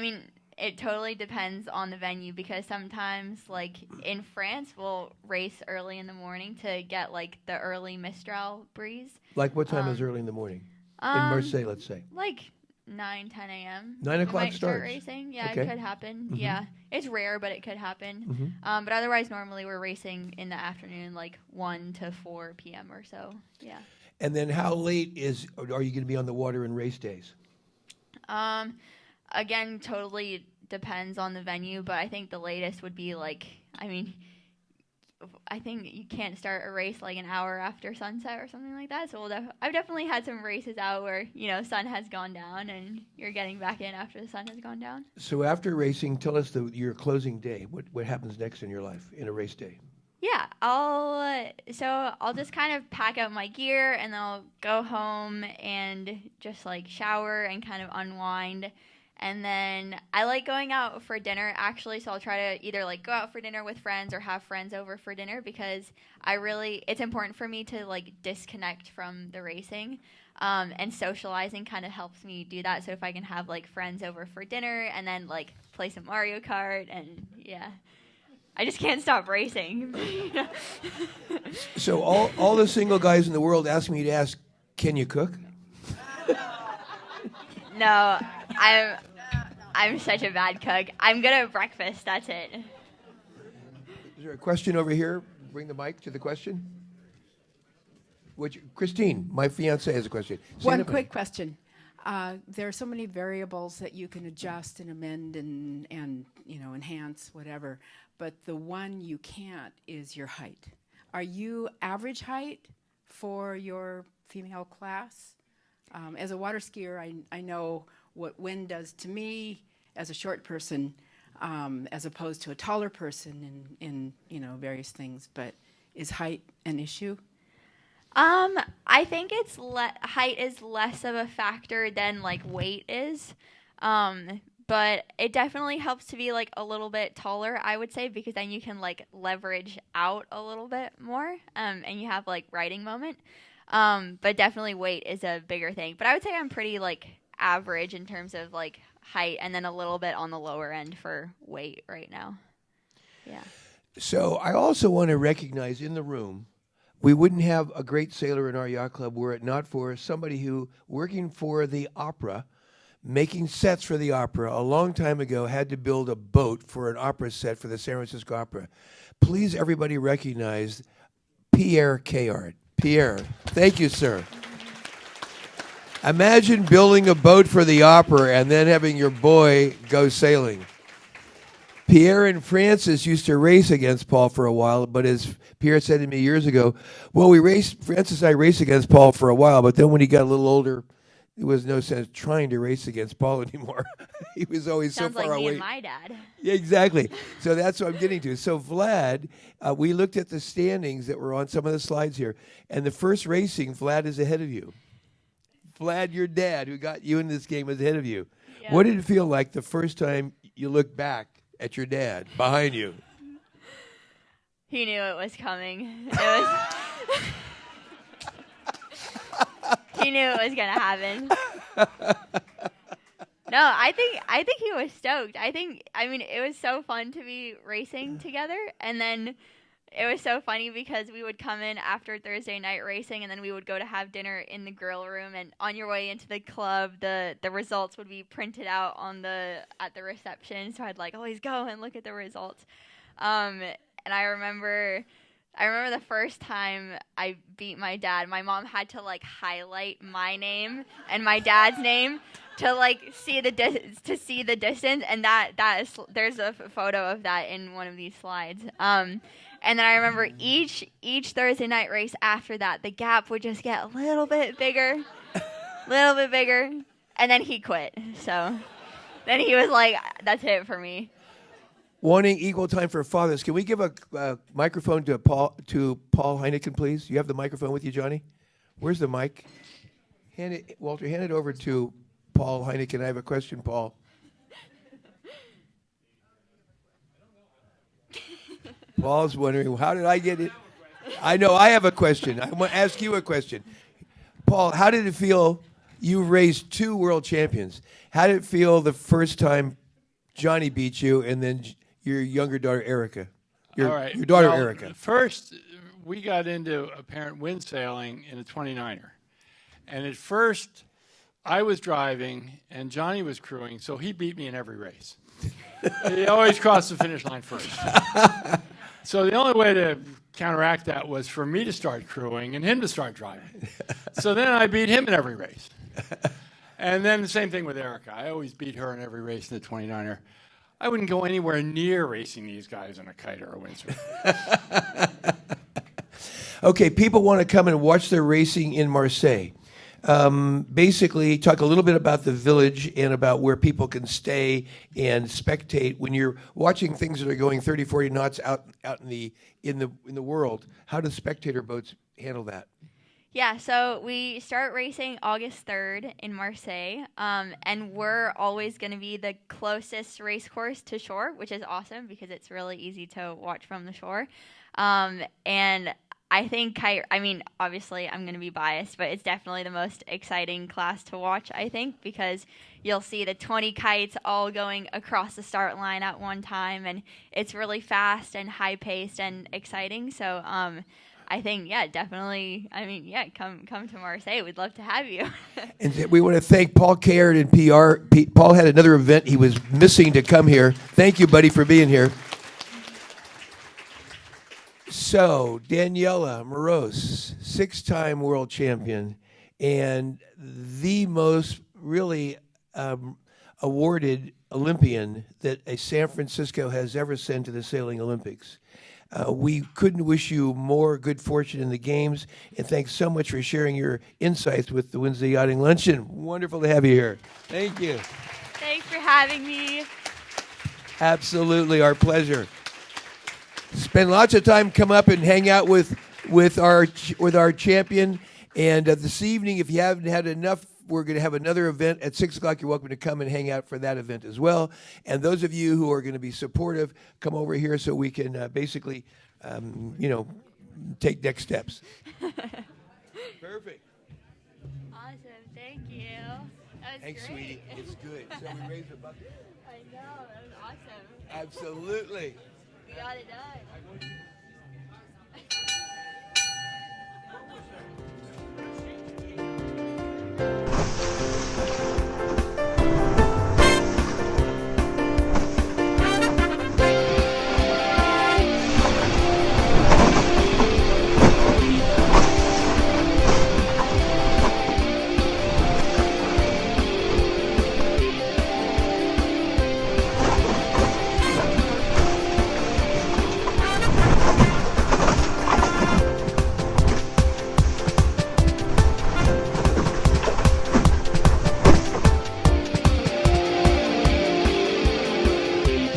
mean, it totally depends on the venue, because sometimes, like, in France, we'll race early in the morning to get, like, the early Mistral breeze. Like what time is early in the morning? In Marseille, let's say. Like 9, 10 a.m. 9 o'clock might start starts. racing. Yeah, Okay. it could happen. Mm-hmm. Yeah. It's rare, but it could happen. Mm-hmm. But otherwise, normally we're racing in the afternoon, like 1 to 4 p.m. or so. Yeah. And then how late are you going to be on the water in race days? Again, totally depends on the venue, but I think the latest would be like, I mean, I think you can't start a race like an hour after sunset or something like that. So I've definitely had some races out where, sun has gone down and you're getting back in after the sun has gone down. So after racing, tell us your closing day. What happens next in your life in a race day? Yeah, I'll just kind of pack up my gear and then I'll go home and just like shower and kind of unwind. And then I like going out for dinner, actually, so I'll try to either like go out for dinner with friends or have friends over for dinner, because it's important for me to like disconnect from the racing, and socializing kind of helps me do that. So if I can have like friends over for dinner and then like play some Mario Kart, and yeah, I just can't stop racing. So all the single guys in the world ask me to ask, can you cook? No, I'm such a bad cook. I'm good at breakfast. That's it. Is there a question over here? Bring the mic to the question. Christine, my fiance, has a question. One quick question. There are so many variables that you can adjust and amend and enhance, whatever. But the one you can't is your height. Are you average height for your female class? As a water skier, I know what wind does to me as a short person. as opposed to a taller person in various things. But is height an issue? I think it's height is less of a factor than like weight is. But it definitely helps to be like a little bit taller, I would say, because then you can like leverage out a little bit more, and you have like riding moment. But definitely weight is a bigger thing. But I would say I'm pretty like average in terms of like height, and then a little bit on the lower end for weight right now. Yeah. So I also want to recognize in the room, we wouldn't have a great sailor in our yacht club were it not for somebody who, working for the opera, making sets for the opera, a long time ago had to build a boat for an opera set for the San Francisco Opera. Please, everybody recognize Pierre Kayard. Pierre, thank you, sir. Imagine building a boat for the opera and then having your boy go sailing. Pierre and Francis used to race against Paul for a while, but as Pierre said to me years ago, well, Francis and I raced against Paul for a while, but then when he got a little older, there was no sense trying to race against Paul anymore. He was always Sounds so far like me away. and my dad. Yeah, exactly. So that's what I'm getting to. So Vlad, we looked at the standings that were on some of the slides here, and the first racing, Vlad is ahead of you. Vlad, your dad, who got you in this game, is ahead of you. Yeah. What did it feel like the first time you looked back at your dad behind you? He knew it was coming. He knew it was gonna happen. No, I think he was stoked. I mean, it was so fun to be racing together, and then it was so funny because we would come in after Thursday night racing, and then we would go to have dinner in the grill room. And on your way into the club, the results would be printed out at the reception. So I'd like always go and look at the results. And I remember the first time I beat my dad, my mom had to like highlight my name and my dad's name to like see the distance, and there's a photo of that in one of these slides. And then I remember each Thursday night race after that, the gap would just get a little bit bigger, and then he quit. So then he was like, "That's it for me." Wanting equal time for fathers. Can we give a microphone to Paul Heineken, please? You have the microphone with you, Johnny? Where's the mic? Walter, hand it over to Paul Heineken. I have a question, Paul. Paul's wondering, how did I get it? I know, I have a question. I want to ask you a question. Paul, how did it feel? You raised 2 world champions. How did it feel the first time Johnny beat you and then your younger daughter, Erica? Your daughter, Erica. First, we got into apparent wind sailing in a 29er. And at first, I was driving and Johnny was crewing, so he beat me in every race. He always crossed the finish line first. So the only way to counteract that was for me to start crewing and him to start driving. So then I beat him in every race. And then the same thing with Erica. I always beat her in every race in the 29er. I wouldn't go anywhere near racing these guys on a kite or a windsurf. Okay, people want to come and watch their racing in Marseille. Basically, talk a little bit about the village and about where people can stay and spectate when you're watching things that are going 30, 40 knots out in the world. How do spectator boats handle that? Yeah, so we start racing August 3rd in Marseille, and we're always going to be the closest race course to shore, which is awesome because it's really easy to watch from the shore. And I think obviously I'm going to be biased, but it's definitely the most exciting class to watch, I think, because you'll see the 20 kites all going across the start line at one time, and it's really fast and high-paced and exciting. So I think, definitely, come to Marseille. We'd love to have you. And we want to thank Paul Kayard and PR. Paul had another event he was missing to come here. Thank you, buddy, for being here. So, Daniela Moroz, 6-time world champion, and the most really awarded Olympian that a San Francisco has ever sent to the Sailing Olympics. We couldn't wish you more good fortune in the games, and thanks so much for sharing your insights with the Wednesday Yachting Luncheon. Wonderful to have you here. Thank you. Thanks for having me. Absolutely, our pleasure. Spend lots of time, come up and hang out with our champion. And this evening, if you haven't had enough, we're going to have another event at 6 o'clock. You're welcome to come and hang out for that event as well. And those of you who are going to be supportive, come over here so we can basically, take next steps. Perfect. Awesome. Thank you. That was Thanks, great. sweetie. It's good. So we raised a bucket. I know. That was awesome. Absolutely. We got it done.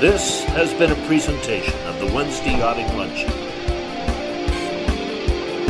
This has been a presentation of the Wednesday Yachting Luncheon.